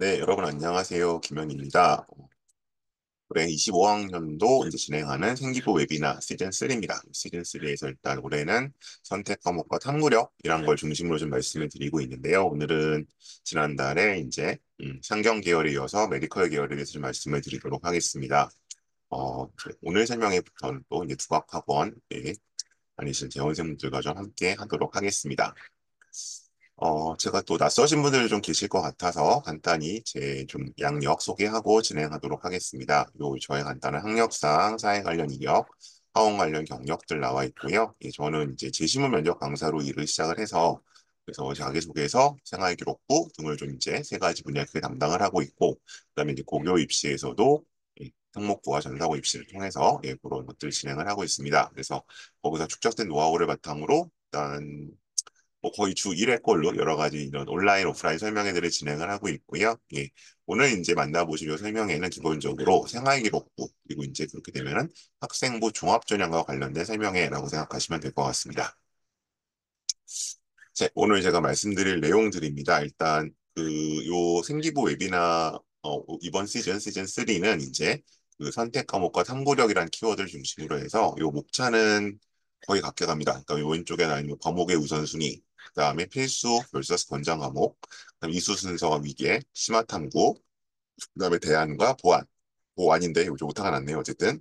네, 여러분 안녕하세요. 김현입니다. 올해 25학년도 이제 진행하는 생기부 웨비나 시즌 3입니다. 시즌 3에서 일단 올해는 선택 과목과 탐구력이란 걸 중심으로 좀 말씀을 드리고 있는데요. 오늘은 지난달에 이제 상경 계열에 이어서 메디컬 계열에 대해서 좀 말씀을 드리도록 하겠습니다. 오늘 설명회부터는 또 이제 국악학원에 다니신 재원생분들과 좀 함께 하도록 하겠습니다. 제가 또 낯서신 분들이 좀 계실 것 같아서 간단히 제 좀 양력 소개하고 진행하도록 하겠습니다. 저의 간단한 학력상 사회 관련 이력, 학원 관련 경력들 나와 있고요. 저는 이제 제시문 면접 강사로 일을 시작을 해서 그래서 자기소개서, 생활기록부 등을 좀 이제 세 가지 분야 크게 담당을 하고 있고, 그다음에 이제 고교 입시에서도 특목고와 전사고 입시를 통해서 그런 것들을 진행을 하고 있습니다. 그래서 거기서 축적된 노하우를 바탕으로 일단 뭐 거의 주 1회 꼴로 여러 가지 이런 온라인, 오프라인 설명회들을 진행을 하고 있고요. 오늘 이제 만나보실 요 설명회는 기본적으로 생활기록부, 그리고 이제 그렇게 되면은 학생부 종합전형과 관련된 설명회라고 생각하시면 될 것 같습니다. 오늘 제가 말씀드릴 내용들입니다. 일단 요 생기부 웨비나 이번 시즌 3는 이제 그 선택 과목과 탐구력이라는 키워드를 중심으로 해서 요 목차는 거의 같게 갑니다. 그러니까 요 왼쪽에 나있는 과목의 우선순위, 그다음에 필수 vs 권장 과목, 그다음 이수 순서와 위계, 심화 탐구, 그다음에 대안과 보안. 보안인데 요즘 오타가 났네요. 어쨌든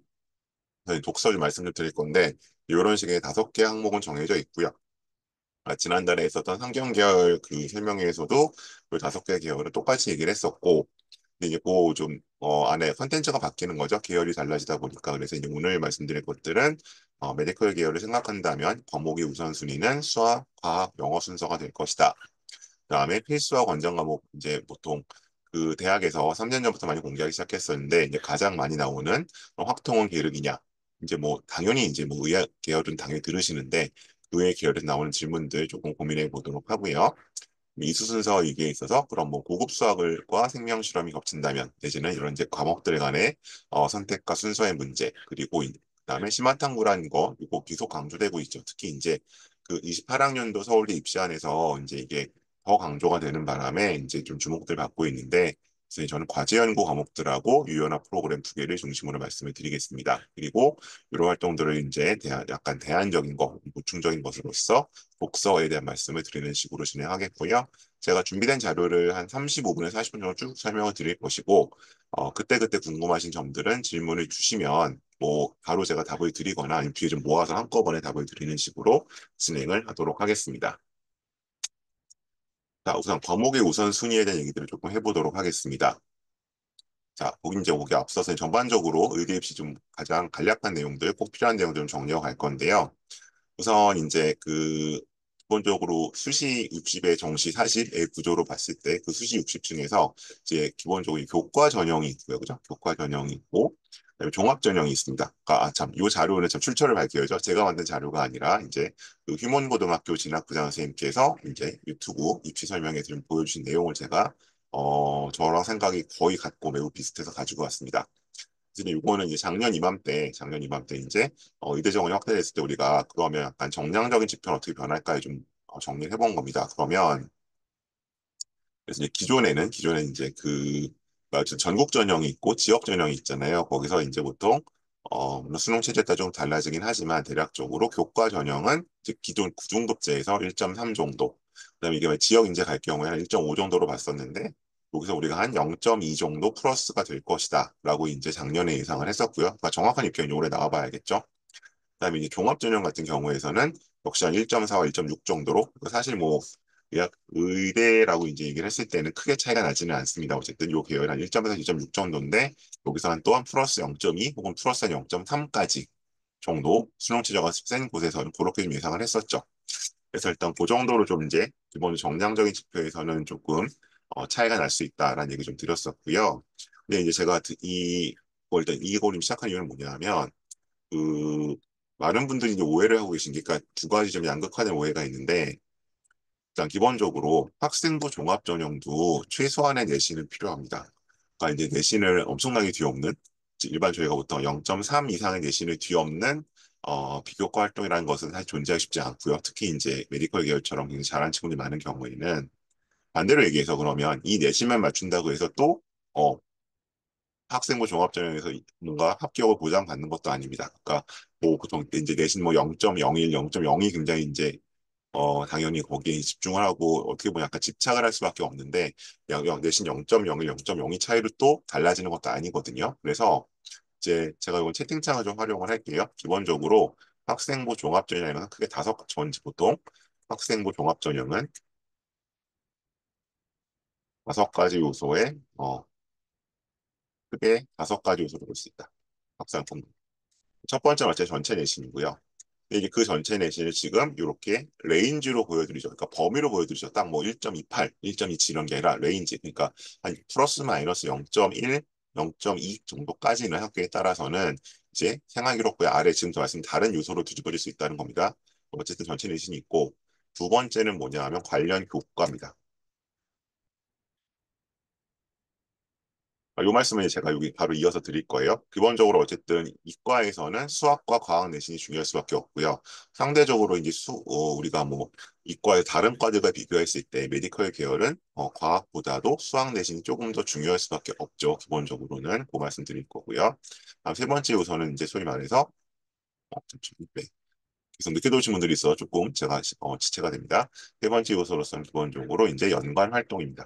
저희 독서 좀 말씀을 드릴 건데 이런 식의 5개 항목은 정해져 있고요. 지난달에 있었던 상경계열 그 설명회에서도 그 5개 계열을 똑같이 얘기를 했었고, 근데 이제 그좀 안에 컨텐츠가 바뀌는 거죠. 계열이 달라지다 보니까. 그래서 이제 오늘 말씀드릴 것들은 메디컬 계열을 생각한다면 과목의 우선순위는 수학, 과학, 영어 순서가 될 것이다. 그다음에 필수와 권장 과목 이제 보통 그 대학에서 3년 전부터 많이 공개하기 시작했었는데 이제 가장 많이 나오는 확통원 계륵이냐 이제 뭐 당연히 이제 뭐 의학 계열은 당연히 들으시는데 그 외의 계열에서 나오는 질문들 조금 고민해 보도록 하고요. 이수 순서 이게 있어서 그럼 뭐 고급 수학과 생명 실험이 겹친다면 내지는 이런 이제 과목들 간의 선택과 순서의 문제 그리고 그다음에 심화탐구라는 거 이거 계속 강조되고 있죠. 특히 이제 그 28학년도 서울대 입시안에서 이제 이게 더 강조가 되는 바람에 이제 좀 주목들 받고 있는데 그래서 저는 과제 연구 과목들하고 유연화 프로그램 2개를 중심으로 말씀을 드리겠습니다. 그리고 이런 활동들을 이제 약간 대안적인 거, 보충적인 것으로서 독서에 대한 말씀을 드리는 식으로 진행하겠고요. 제가 준비된 자료를 한 35분에서 40분 정도 쭉 설명을 드릴 것이고, 그때그때 궁금하신 점들은 질문을 주시면, 뭐, 바로 제가 답을 드리거나, 아니면 뒤에 좀 모아서 한꺼번에 답을 드리는 식으로 진행을 하도록 하겠습니다. 자, 우선 과목의 우선순위에 대한 얘기들을 조금 해보도록 하겠습니다. 자, 보기 앞서서 전반적으로 의대 입시 좀 가장 간략한 내용들, 꼭 필요한 내용들 좀 정리해 갈 건데요. 우선 이제 그 기본적으로 수시 60의 정시 40의 구조로 봤을 때 그 수시 60 중에서 이제 기본적으로 교과 전형이 있고요. 그죠? 교과 전형이 있고 그다음에 종합 전형이 있습니다. 참, 이 자료는 참 출처를 밝혀야죠. 제가 만든 자료가 아니라 이제 그 휴먼고등학교 진학부장 선생님께서 이제 유튜브 입시 설명에 좀 보여주신 내용을 제가 저랑 생각이 거의 같고 매우 비슷해서 가지고 왔습니다. 그래서 이거는 이제 작년 이맘때 이제 의대 정원이 확대됐을 때 우리가 그러면 약간 정량적인 지표는 어떻게 변할까에 좀 정리를 해본 겁니다. 그러면 그래서 이제 기존에는 이제 전국 전형이 있고 지역 전형이 있잖아요. 거기서 이제 보통 물론 수능 체제에 따라 좀 달라지긴 하지만 대략적으로 교과 전형은 이제 기존 구중급제에서 1.3 정도. 그다음에 이게 지역 인재 갈 경우에 한 1.5 정도로 봤었는데 여기서 우리가 한 0.2 정도 플러스가 될 것이다라고 이제 작년에 예상을 했었고요. 그러니까 정확한 입견이 올해 나와봐야겠죠. 그다음에 이제 종합 전형 같은 경우에서는 역시 한 1.4와 1.6 정도로 사실 뭐 의학 의대라고 이제 얘기를 했을 때는 크게 차이가 나지는 않습니다. 어쨌든 요 계열 한 1.에서 2.6 정도인데 여기서 한 또한 플러스 0.2 혹은 플러스 한 0.3까지 정도 수능 최저가 센 곳에서는 그렇게 좀 예상을 했었죠. 그래서 일단 그 정도로 좀 이제 기본 정량적인 지표에서는 조금 차이가 날 수 있다라는 얘기 좀 드렸었고요. 근데 이제 제가 일단 이걸 시작한 이유는 뭐냐면 그 많은 분들이 이제 오해를 하고 계신 게 그러니까 두 가지 좀 양극화된 오해가 있는데 일단 기본적으로 학생부 종합 전형도 최소한의 내신은 필요합니다. 그러니까 이제 내신을 엄청나게 뒤엎는 일반 저희가 보통 0.3 이상의 내신을 뒤엎는 비교과 활동이라는 것은 사실 존재하기 쉽지 않고요. 특히 이제 메디컬 계열처럼 굉장히 잘하는 친구들이 많은 경우에는 반대로 얘기해서 그러면 이 내신만 맞춘다고 해서 또 어, 학생부 종합전형에서 뭔가 합격을 보장받는 것도 아닙니다. 그러니까 뭐 보통 이제 내신 뭐 0.01, 0.02 굉장히 이제 당연히 거기에 집중을 하고 어떻게 보면 약간 집착을 할 수밖에 없는데 내신 0.01, 0.02 차이로 또 달라지는 것도 아니거든요. 그래서 이제 제가 이건 채팅창을 좀 활용을 할게요. 기본적으로 학생부 종합전형은 크게 보통 학생부 종합전형은 다섯 가지 요소에 크게 다섯 가지 요소로 볼 수 있다. 학생부 첫 번째는 어째 전체 내신이고요. 근데 이제 그 전체 내신을 지금 이렇게 레인지로 보여드리죠. 그러니까 범위로 보여드리죠. 딱 뭐 1.28, 1.27 이런 게 아니라 레인지. 그러니까 한 플러스 마이너스 0.1, 0.2 정도까지는 학교에 따라서는 이제 생활기록부의 아래 지금 말씀 다른 요소로 뒤집어질 수 있다는 겁니다. 어쨌든 전체 내신이 있고 두 번째는 뭐냐 하면 관련 교과입니다. 이 말씀을 제가 여기 바로 이어서 드릴 거예요. 기본적으로 어쨌든 이과에서는 수학과 과학 내신이 중요할 수밖에 없고요. 상대적으로 이제 우리가 뭐 이과의 다른 과들과 비교했을 때 메디컬 계열은 과학보다도 수학 내신이 조금 더 중요할 수밖에 없죠. 기본적으로는 그 말씀 드릴 거고요. 다음 세 번째 요소는 이제 소위 말해서 네. 계속 늦게 들어오신 분들이 있어 조금 제가 지체가 됩니다. 세 번째 요소로서는 기본적으로 이제 연관 활동입니다.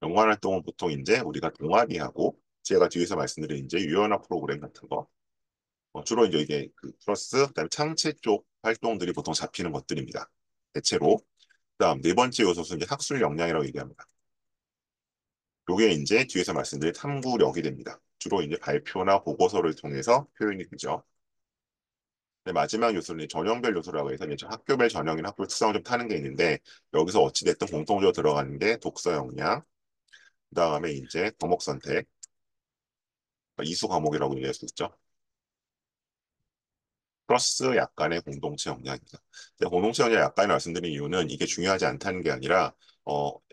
연관 활동은 보통 이제 우리가 동아리하고 제가 뒤에서 말씀드린 이제 유연화 프로그램 같은 거 주로 이제 이게 그 플러스 그다음에 창체 쪽 활동들이 보통 잡히는 것들입니다. 대체로 그다음 네 번째 요소는 이제 학술 역량이라고 얘기합니다. 요게 이제 뒤에서 말씀드린 탐구력이 됩니다. 주로 이제 발표나 보고서를 통해서 표현이 되죠. 네, 마지막 요소는 전형별 요소라고 해서 이제 학교별 전형이나 학교 특성을 좀 타는 게 있는데 여기서 어찌됐든 공통적으로 들어가는 게 독서 역량, 그다음에 이제 과목 선택, 이수 과목이라고 얘기할 수 있죠. 플러스 약간의 공동체 역량입니다. 근데 공동체 역량 약간의 말씀드린 이유는 이게 중요하지 않다는 게 아니라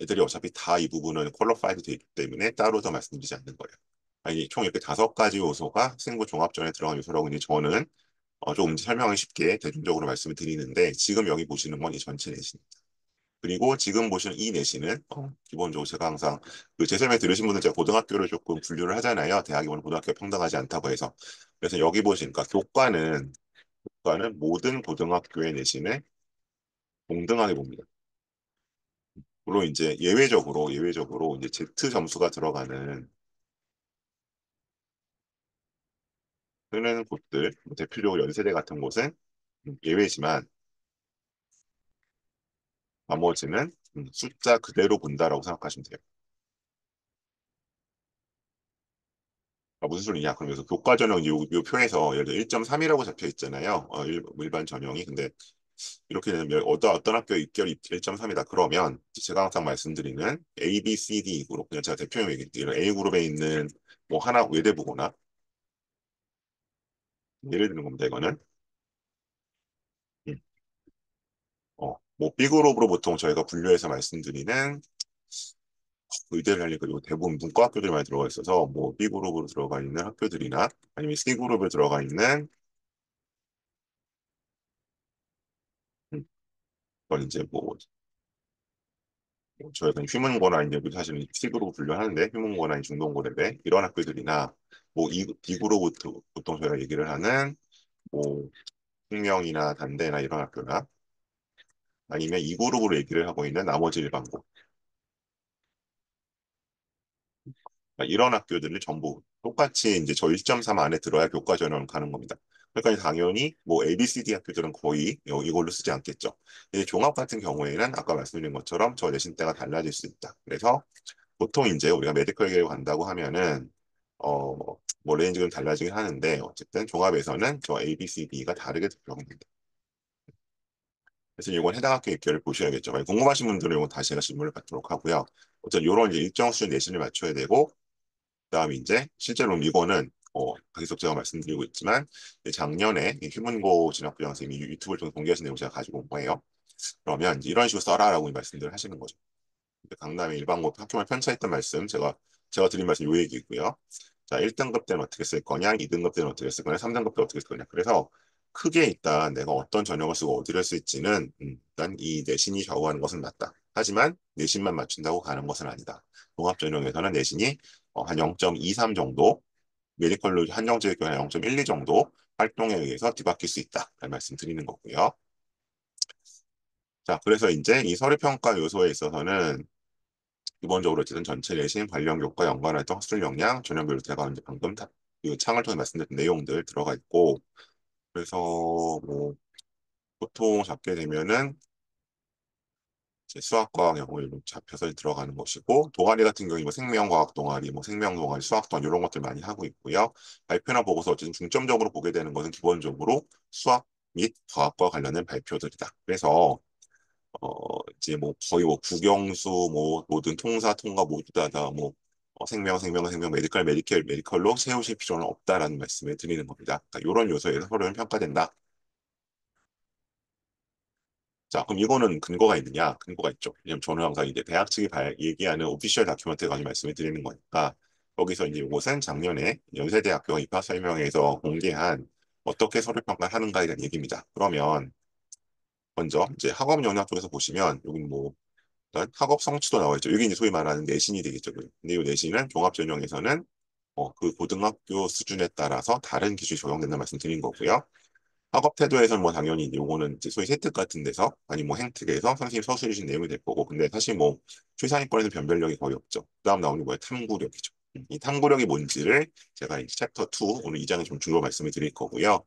애들이 어차피 다 이 부분은 퀄리파이드 되어 있기 때문에 따로 더 말씀드리지 않는 거예요. 아니, 총 이렇게 다섯 가지 요소가 학생부 종합전에 들어간 요소라고 이제 저는 조금 설명을 쉽게 대중적으로 말씀을 드리는데 지금 여기 보시는 건 이 전체 내신입니다. 그리고 지금 보시는 이 내신은 기본적으로 제가 항상 그 제 설명 들으신 분들 제가 고등학교를 조금 분류를 하잖아요. 대학이 오늘 고등학교 평등하지 않다고 해서. 그래서 여기 보시니까 교과는 모든 고등학교의 내신을 동등하게 봅니다. 물론 이제 예외적으로 이제 Z 점수가 들어가는 쓰는 곳들, 뭐 대표적으로 연세대 같은 곳은 예외지만 나머지는 숫자 그대로 본다라고 생각하시면 돼요. 무슨 소리냐? 그럼 여기서 교과 전형 요 표에서 예를 들어 1.3이라고 잡혀 있잖아요. 일반 전형이. 근데 이렇게 되면 어떤 학교 입결 1.3이다. 그러면 제가 항상 말씀드리는 A, B, C, D 그룹 그냥 제가 대표용 얘기드리는 A 그룹에 있는 뭐 하나 외대부거나 예를 드는 겁니다. 이거는 음, 뭐 B 그룹으로 보통 저희가 분류해서 말씀드리는 의대를 하려니까 그리고 대부분 문과 학교들이 많이 들어가 있어서 뭐 B 그룹으로 들어가 있는 학교들이나 아니면 C 그룹에 들어가 있는 그건 이제 뭐 저희가 휴문고나 이제 우리 사실은 C그룹 분류하는데 휴문고나 중동고래대 이런 학교들이나 뭐 D 그룹 보통 저희가 얘기를 하는 뭐 숙명이나 단대나 이런 학교나 아니면 이 그룹으로 얘기를 하고 있는 나머지 일반고 이런 학교들을 전부 똑같이 이제 저 1.3 안에 들어야 교과 전형 가는 겁니다. 그러니까 당연히 뭐 ABCD 학교들은 거의 이걸로 쓰지 않겠죠. 이제 종합 같은 경우에는 아까 말씀드린 것처럼 저 내신 때가 달라질 수 있다. 그래서 보통 이제 우리가 메디컬 계열 간다고 하면은 어, 뭐 레인지가 좀 달라지긴 하는데 어쨌든 종합에서는 저 A, B, C, D가 다르게 적용됩니다. 그래서 이건 해당 학교 입결을 보셔야겠죠. 만약 궁금하신 분들은 이건 다시 제가 질문을 받도록 하고요. 어쨌든 이런 이제 일정 수준 내신을 맞춰야 되고 그다음에 이제 실제로 이거는 계속 제가 말씀드리고 있지만 작년에 휴문고 진학부장 선생님이 유튜브를 통해 공개하신 내용 제가 가지고 온 거예요. 그러면 이제 이런 식으로 써라라고 말씀들을 하시는 거죠. 강남의 일반고 학교만 편차했던 말씀 제가 드린 말씀 요 얘기고요. 자, 1등급 때는 어떻게 쓸 거냐, 2등급 때는 어떻게 쓸 거냐, 3등급 때는 어떻게 쓸 거냐. 그래서 크게 일단 내가 어떤 전형을 쓰고 어디를 쓸지는 일단 이 내신이 좌우하는 것은 맞다. 하지만 내신만 맞춘다고 가는 것은 아니다. 종합 전형에서는 내신이 한 0.23 정도, 메디컬로 한정적일 경우에 0.12 정도 활동에 의해서 뒤바뀔 수 있다. 라는 말씀 드리는 거고요. 자, 그래서 이제 이 서류평가 요소에 있어서는 기본적으로 어쨌든 전체 내신, 관련 교과, 연관 활동, 학술 역량, 전형별로 제가 이제 방금 이 창을 통해 말씀드린 내용들 들어가 있고, 그래서 뭐 보통 잡게 되면은 이제 수학과학, 영어 이런 잡혀서 들어가는 것이고, 동아리 같은 경우에 뭐 생명과학 동아리, 뭐 생명 동아리, 수학 동아리 이런 것들 많이 하고 있고요. 발표나 보고서 어쨌든 중점적으로 보게 되는 것은 기본적으로 수학 및 과학과 관련된 발표들이다. 그래서 이제 뭐 거의 뭐 국영수 뭐 모든 통사 통과 모두 다뭐 생명 메디컬로 세우실 필요는 없다라는 말씀을 드리는 겁니다. 그러니까 이런 요소에서 서로는 평가된다. 자, 그럼 이거는 근거가 있느냐? 근거가 있죠. 왜냐면 저는 항상 이제 대학 측이 얘기하는 오피셜 다큐멘트 가지고 말씀을 드리는 거니까 여기서 이제 이것은 작년에 연세대학교가 입학 설명회에서 공개한 어떻게 서류 평가를 하는가에 대한 얘기입니다. 그러면 먼저 이제 학업 영역 쪽에서 보시면 여기 뭐 일단 학업 성취도 나와 있죠. 여기 이제 소위 말하는 내신이 되겠죠. 근데 이 내신은 종합 전형에서는 그 고등학교 수준에 따라서 다른 기준이 적용된다는 말씀 드린 거고요. 학업 태도에서는 뭐 당연히 요거는 이제 소위 세특 같은 데서 아니 뭐 행특에서 선생님 서술해 주신 내용이 될 거고 근데 사실 뭐 최상위권에서 변별력이 거의 없죠. 그다음 나오는 게 뭐예요? 탐구력이죠. 이 탐구력이 뭔지를 제가 이제 챕터 2 오늘 2장에 좀 주로 말씀을 드릴 거고요.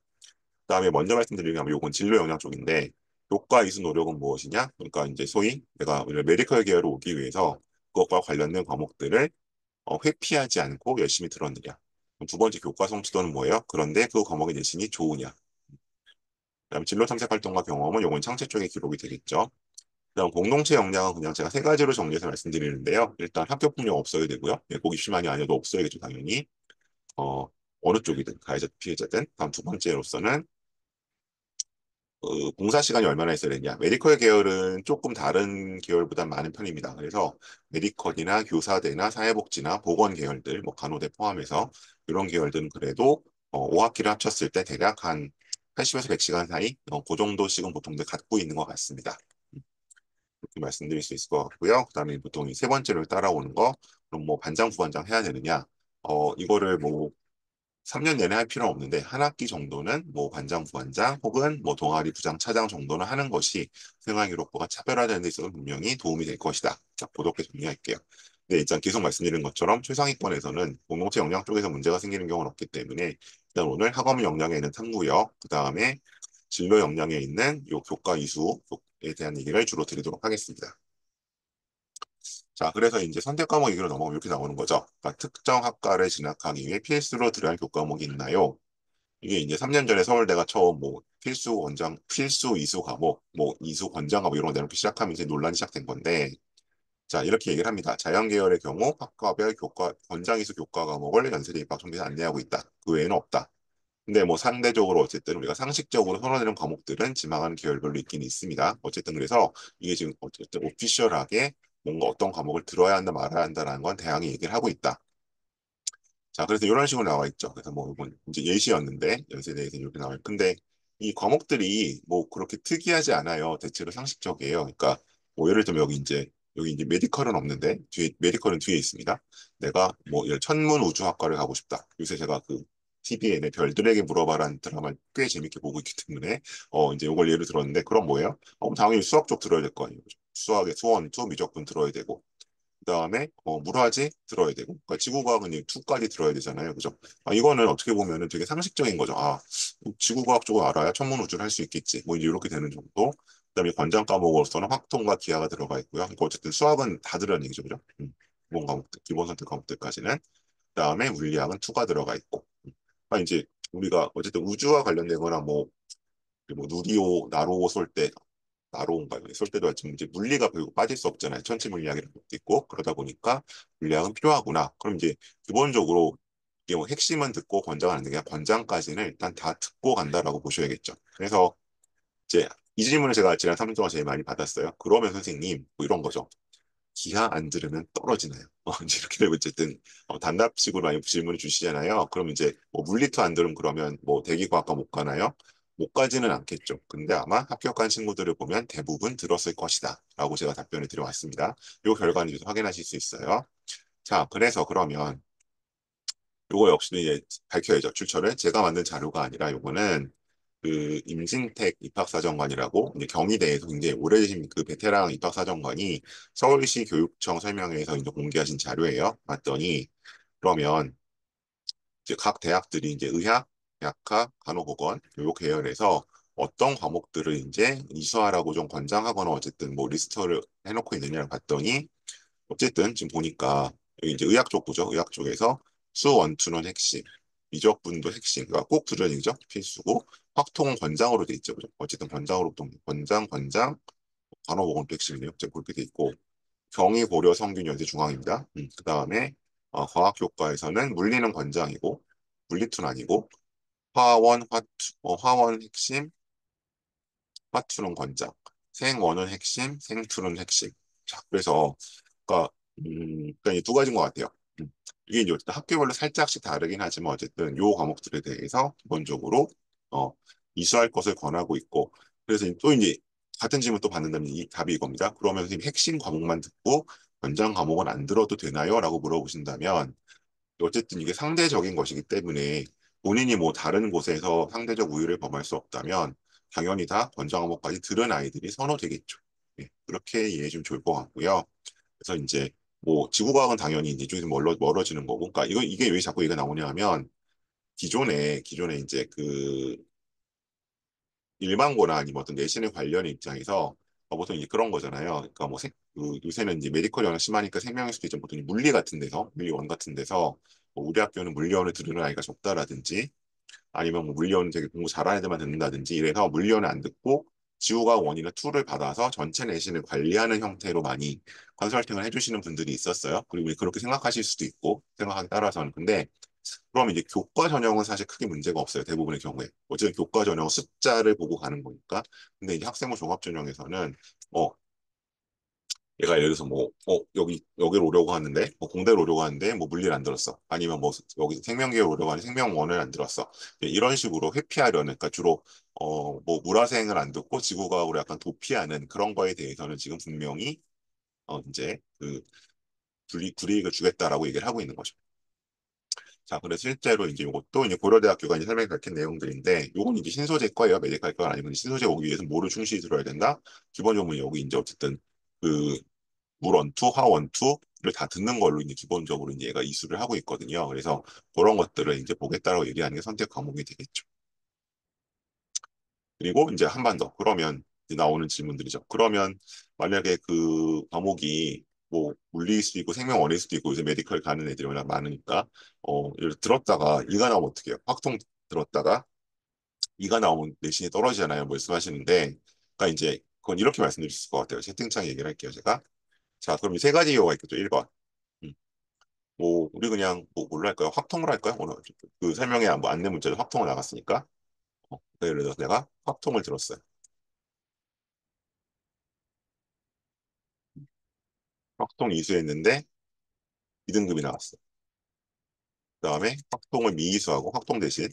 그다음에 먼저 말씀드리면 요건 진로 영역 쪽인데 교과 이수 노력은 무엇이냐? 그러니까 이제 소위 내가 메디컬 계열로 오기 위해서 그것과 관련된 과목들을 회피하지 않고 열심히 들었느냐. 그럼 두 번째 교과 성취도는 뭐예요? 그런데 그 과목의 내신이 좋으냐. 그다음 진로 탐색 활동과 경험은 요건 창체 쪽에 기록이 되겠죠. 그다음 공동체 역량은 그냥 제가 세 가지로 정리해서 말씀드리는데요. 일단 학교 폭력 없어야 되고요. 예, 꼭 입시만이 아니어도 없어야겠죠, 당연히. 어느 쪽이든 가해자 피해자든. 다음 두 번째로서는 봉사 시간이 얼마나 있어야 되냐. 메디컬 계열은 조금 다른 계열보다 많은 편입니다. 그래서 메디컬이나 교사대나 사회복지나 보건 계열들, 뭐 간호대 포함해서 이런 계열들은 그래도 5학기를 합쳤을 때 대략 한 80에서 100시간 사이 그 정도씩은 보통들 갖고 있는 것 같습니다. 이렇게 말씀드릴 수 있을 것 같고요. 그다음에 보통 이 세 번째로 따라오는 거, 그럼 뭐 반장, 부반장 해야 되느냐? 이거를 뭐 3년 내내 할 필요는 없는데 한 학기 정도는 뭐 반장, 부반장 혹은 뭐 동아리 부장, 차장 정도는 하는 것이 생활기록부가 차별화되는 데 있어서 분명히 도움이 될 것이다. 자, 그렇게 정리할게요. 네, 일단 계속 말씀드린 것처럼 최상위권에서는 공동체 역량 쪽에서 문제가 생기는 경우는 없기 때문에 일단 오늘 학업 역량에 있는 탐구역, 그 다음에 진로 역량에 있는 요 교과 이수에 대한 얘기를 주로 드리도록 하겠습니다. 자, 그래서 이제 선택 과목 얘기로 넘어가면 이렇게 나오는 거죠. 그러니까 특정 학과를 진학하기 위해 필수로 들어야 할 교과 과목이 있나요? 이게 이제 3년 전에 서울대가 처음 뭐 필수 이수 과목, 뭐 이수 권장 과목 이런 거 내놓기 시작하면서 논란이 시작된 건데, 자, 이렇게 얘기를 합니다. 자연계열의 경우 학과별 교과, 권장 이수 교과 과목을 연세대 입학 정비에서 안내하고 있다. 그 외에는 없다. 근데 뭐 상대적으로 어쨌든 우리가 상식적으로 선호되는 과목들은 지망하는 계열별로 있긴 있습니다. 어쨌든 그래서 이게 지금 어쨌든 오피셜하게 뭔가 어떤 과목을 들어야 한다 말아야 한다라는 건 대학이 얘기를 하고 있다. 자, 그래서 이런 식으로 나와 있죠. 그래서 뭐 이건 이제 예시였는데 연세대에서 이렇게 나와요. 근데 이 과목들이 뭐 그렇게 특이하지 않아요. 대체로 상식적이에요. 그러니까 뭐 예를 들면 여기 이제 메디컬은 없는데 뒤에 메디컬은 뒤에 있습니다. 내가 뭐 천문 우주학과를 가고 싶다. 요새 제가 그 TV에 내 별들에게 물어봐라는 드라마를 꽤 재밌게 보고 있기 때문에 이제 이걸 예를 들었는데 그럼 뭐예요? 당연히 수학 쪽 들어야 될 거 아니에요. 그죠? 수학의 수원, 투, 미적분 들어야 되고 그다음에 물화지 들어야 되고 그러니까 지구과학은 이 2까지 들어야 되잖아요. 그죠? 이거는 어떻게 보면은 되게 상식적인 거죠. 지구과학 쪽을 알아야 천문우주를 할 수 있겠지. 뭐 이제 이렇게 되는 정도. 그다음에 권장 과목으로서는 확통과 기하가 들어가 있고요. 그러니까 어쨌든 수학은 다 들어야 얘기죠. 그죠? 기본 과목들, 기본 선택 과목들까지는. 그다음에 물리학은 2가 들어가 있고. 이제 우리가 어쨌든 우주와 관련된 거나 뭐 누리호, 나로호 쏠때 나로인가요? 있을 때도 지금 이제 물리가 결국 빠질 수 없잖아요. 천체 물리학이라는 것도 있고 그러다 보니까 물리학은 필요하구나. 그럼 이제 기본적으로 이게 뭐 핵심은 듣고 권장을 하는 게 아니라 권장까지는 일단 다 듣고 간다라고 보셔야겠죠. 그래서 이제 이 질문을 제가 지난 3년 동안 제일 많이 받았어요. 그러면 선생님 뭐 이런 거죠. 기하 안 들으면 떨어지나요? 이제 이렇게 되고 어쨌든 단답식으로 많이 질문을 주시잖아요. 그럼 이제 뭐 물리투 안 들으면 그러면 뭐 대기과학과 못 가나요? 못 가지는 않겠죠. 근데 아마 합격한 친구들을 보면 대부분 들었을 것이다. 라고 제가 답변을 드려왔습니다. 이 결과는 이제 확인하실 수 있어요. 자, 그래서 그러면 요거 역시 이제 밝혀야죠. 출처를 제가 만든 자료가 아니라 요거는 그 임진택 입학사정관이라고 이제 경희대에서 굉장히 오래되신 그 베테랑 입학사정관이 서울시 교육청 설명회에서 이제 공개하신 자료예요. 봤더니 그러면 이제 각 대학들이 이제 의학, 약학, 간호보건, 교육 계열에서 어떤 과목들을 이제 이수하라고 좀 권장하거나 어쨌든 뭐 리스트를 해놓고 있느냐를 봤더니 어쨌든 지금 보니까 여기 이제 의학 쪽 보죠. 의학 쪽에서 수원투는 핵심, 미적분도 핵심, 그러니까 꼭 들은 얘기죠. 필수고 확통은 권장으로 돼 있죠. 그죠? 어쨌든 권장으로 또 권장, 간호보건도 핵심이네요. 지금 그렇게 돼 있고 경희 고려 성균 연세 중앙입니다. 그다음에 과학교과에서는 물리는 권장이고 물리투는 아니고 화원, 화원 핵심, 화투는 권장, 생원은 핵심, 생투는 핵심. 자, 그래서 그러니까 그러니까 이두 가지인 것 같아요. 음, 이게 이제 어쨌든 학교별로 살짝씩 다르긴 하지만 어쨌든 요 과목들에 대해서 기본적으로 어, 이수할 것을 권하고 있고 그래서 또 이제 같은 질문 또 받는다면 이 답이 이겁니다. 그러면 선생님 핵심 과목만 듣고 권장 과목은 안 들어도 되나요? 라고 물어보신다면 어쨌든 이게 상대적인 것이기 때문에 본인이 뭐 다른 곳에서 상대적 우위를 범할 수 없다면 당연히 다 권장 과목까지 들은 아이들이 선호되겠죠. 예, 그렇게 이해해 주면 좋을 것 같고요. 그래서 이제 뭐 지구과학은 당연히 이제 좀 멀어지는 거고, 그러니까 이게 왜 자꾸 얘기가 나오냐 하면 기존에 이제 그 일반고나 아니면 어떤 내신에 관련 입장에서 보통 이제 그런 거잖아요. 그러니까 뭐 요새는 이제 메디컬 영역 심하니까 생명일 수도 있지만 보통 물리 같은 데서 물리원 같은 데서 뭐 우리 학교는 물리원을 들으는 아이가 적다라든지 아니면 뭐 물리원 되게 공부 잘하는 애들만 듣는다든지 이래서 물리원을 안 듣고 지우가 원이나 투를 받아서 전체 내신을 관리하는 형태로 많이 컨설팅을 해주시는 분들이 있었어요. 그리고 그렇게 생각하실 수도 있고 생각하기 따라서는 근데 그럼 이제 교과 전형은 사실 크게 문제가 없어요. 대부분의 경우에. 어쨌든 교과 전형 숫자를 보고 가는 거니까. 근데 이제 학생부 종합 전형에서는 어 얘가 예를 들어서 뭐 여기로 오려고 하는데 뭐 공대로 오려고 하는데 뭐 물리를 안 들었어. 아니면 뭐 여기 생명계로 오려고 하는데 생명원을 안 들었어. 이런 식으로 회피하려는 그러니까 주로 뭐 물화생을 안 듣고 지구과학으로 약간 도피하는 그런 거에 대해서는 지금 분명히 이제 그 불이익을 주겠다라고 얘기를 하고 있는 거죠. 자, 그래서 실제로 이제 이것도 이제 고려대학교가 이제 설명이 밝힌 내용들인데, 요건 이제 신소재 거예요. 메디컬 거가 아니고 신소재 오기 위해서 뭐를 충실히 들어야 된다? 기본적으로 여기 이제 어쨌든 그 물원투, 화원투를 다 듣는 걸로 이제 기본적으로 이제 얘가 이수를 하고 있거든요. 그래서 그런 것들을 이제 보겠다라고 얘기하는 게 선택 과목이 되겠죠. 그리고 이제 한 번 더. 그러면 이제 나오는 질문들이죠. 그러면 만약에 그 과목이 뭐 물리일 수도 있고 생명원일 수도 있고 요새 메디컬 가는 애들이 워낙 많으니까 예를 들어 들었다가 이가 나오면 어떻게 해요? 확통 들었다가 이가 나오면 내신이 떨어지잖아요. 말씀하시는데 그러니까 이제 그건 이렇게 말씀드릴 수 있을 것 같아요. 채팅창 얘기를 할게요. 제가. 자, 그럼 이 세 가지 이유가 있겠죠. 1번. 뭐 우리 그냥 뭐 뭘로 할까요? 확통을 할까요? 오늘 그 설명에 뭐 안내 문자로 확통을 나갔으니까 예를 들어서 내가 확통을 들었어요. 확통 이수했는데 2등급이 나왔어. 그다음에 확통을 미이수하고 확통 대신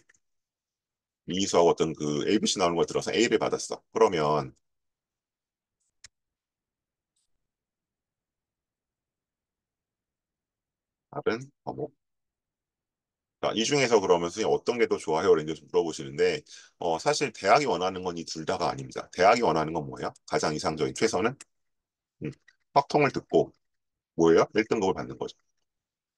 미이수하고 어떤 그 ABC 나오는 걸 들어서 A를 받았어. 그러면 다른 과목. 자, 이 중에서 그러면 선생님 어떤 게 더 좋아요? 이렇게 물어보시는데 사실 대학이 원하는 건 이 둘 다가 아닙니다. 대학이 원하는 건 뭐예요? 가장 이상적인 최선은 음, 확통을 듣고 뭐예요? 1등급을 받는 거죠.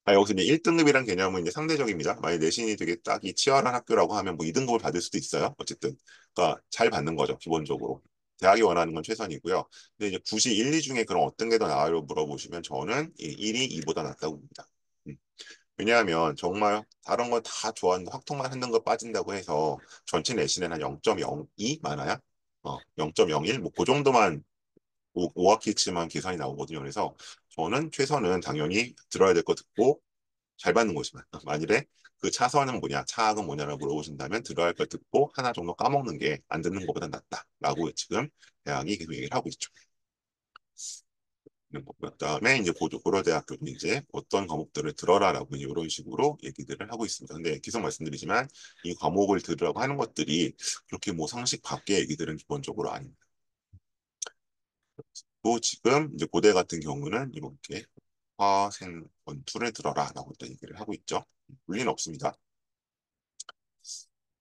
여기서 이제 1등급이란 개념은 이제 상대적입니다. 만약 내신이 되게 딱이 치열한 학교라고 하면 뭐 2등급을 받을 수도 있어요. 어쨌든. 그러니까 잘 받는 거죠, 기본적으로. 대학이 원하는 건 최선이고요. 근데 이제 굳이 1, 2 중에 그럼 어떤 게 더 나아요? 물어보시면 저는 1이 2보다 낫다고 봅니다. 음. 왜냐하면 정말 다른 건 다 좋아하는데 확통만 하는 거 빠진다고 해서 전체 내신은 한 0.02 많아야 0.01 뭐 그 정도만 5학기치만 계산이 나오거든요. 그래서 저는 최선은 당연히 들어야 될 거 듣고 잘 받는 곳이만. 만일에 그 차선은 뭐냐, 차학은 뭐냐라고 물어보신다면 들어야 할 걸 듣고 하나 정도 까먹는 게 안 듣는 것보다 낫다라고 지금 대학이 계속 얘기를 하고 있죠. 그다음에 이제 고려대학교도 이제 어떤 과목들을 들어라라고 이런 식으로 얘기들을 하고 있습니다. 근데 계속 말씀드리지만 이 과목을 들으라고 하는 것들이 그렇게 뭐 상식 밖의 얘기들은 기본적으로 아닙니다. 또 지금 이제 고대 같은 경우는 이렇게 화생 원투를 들어라라고 또 얘기를 하고 있죠. 물리는 없습니다.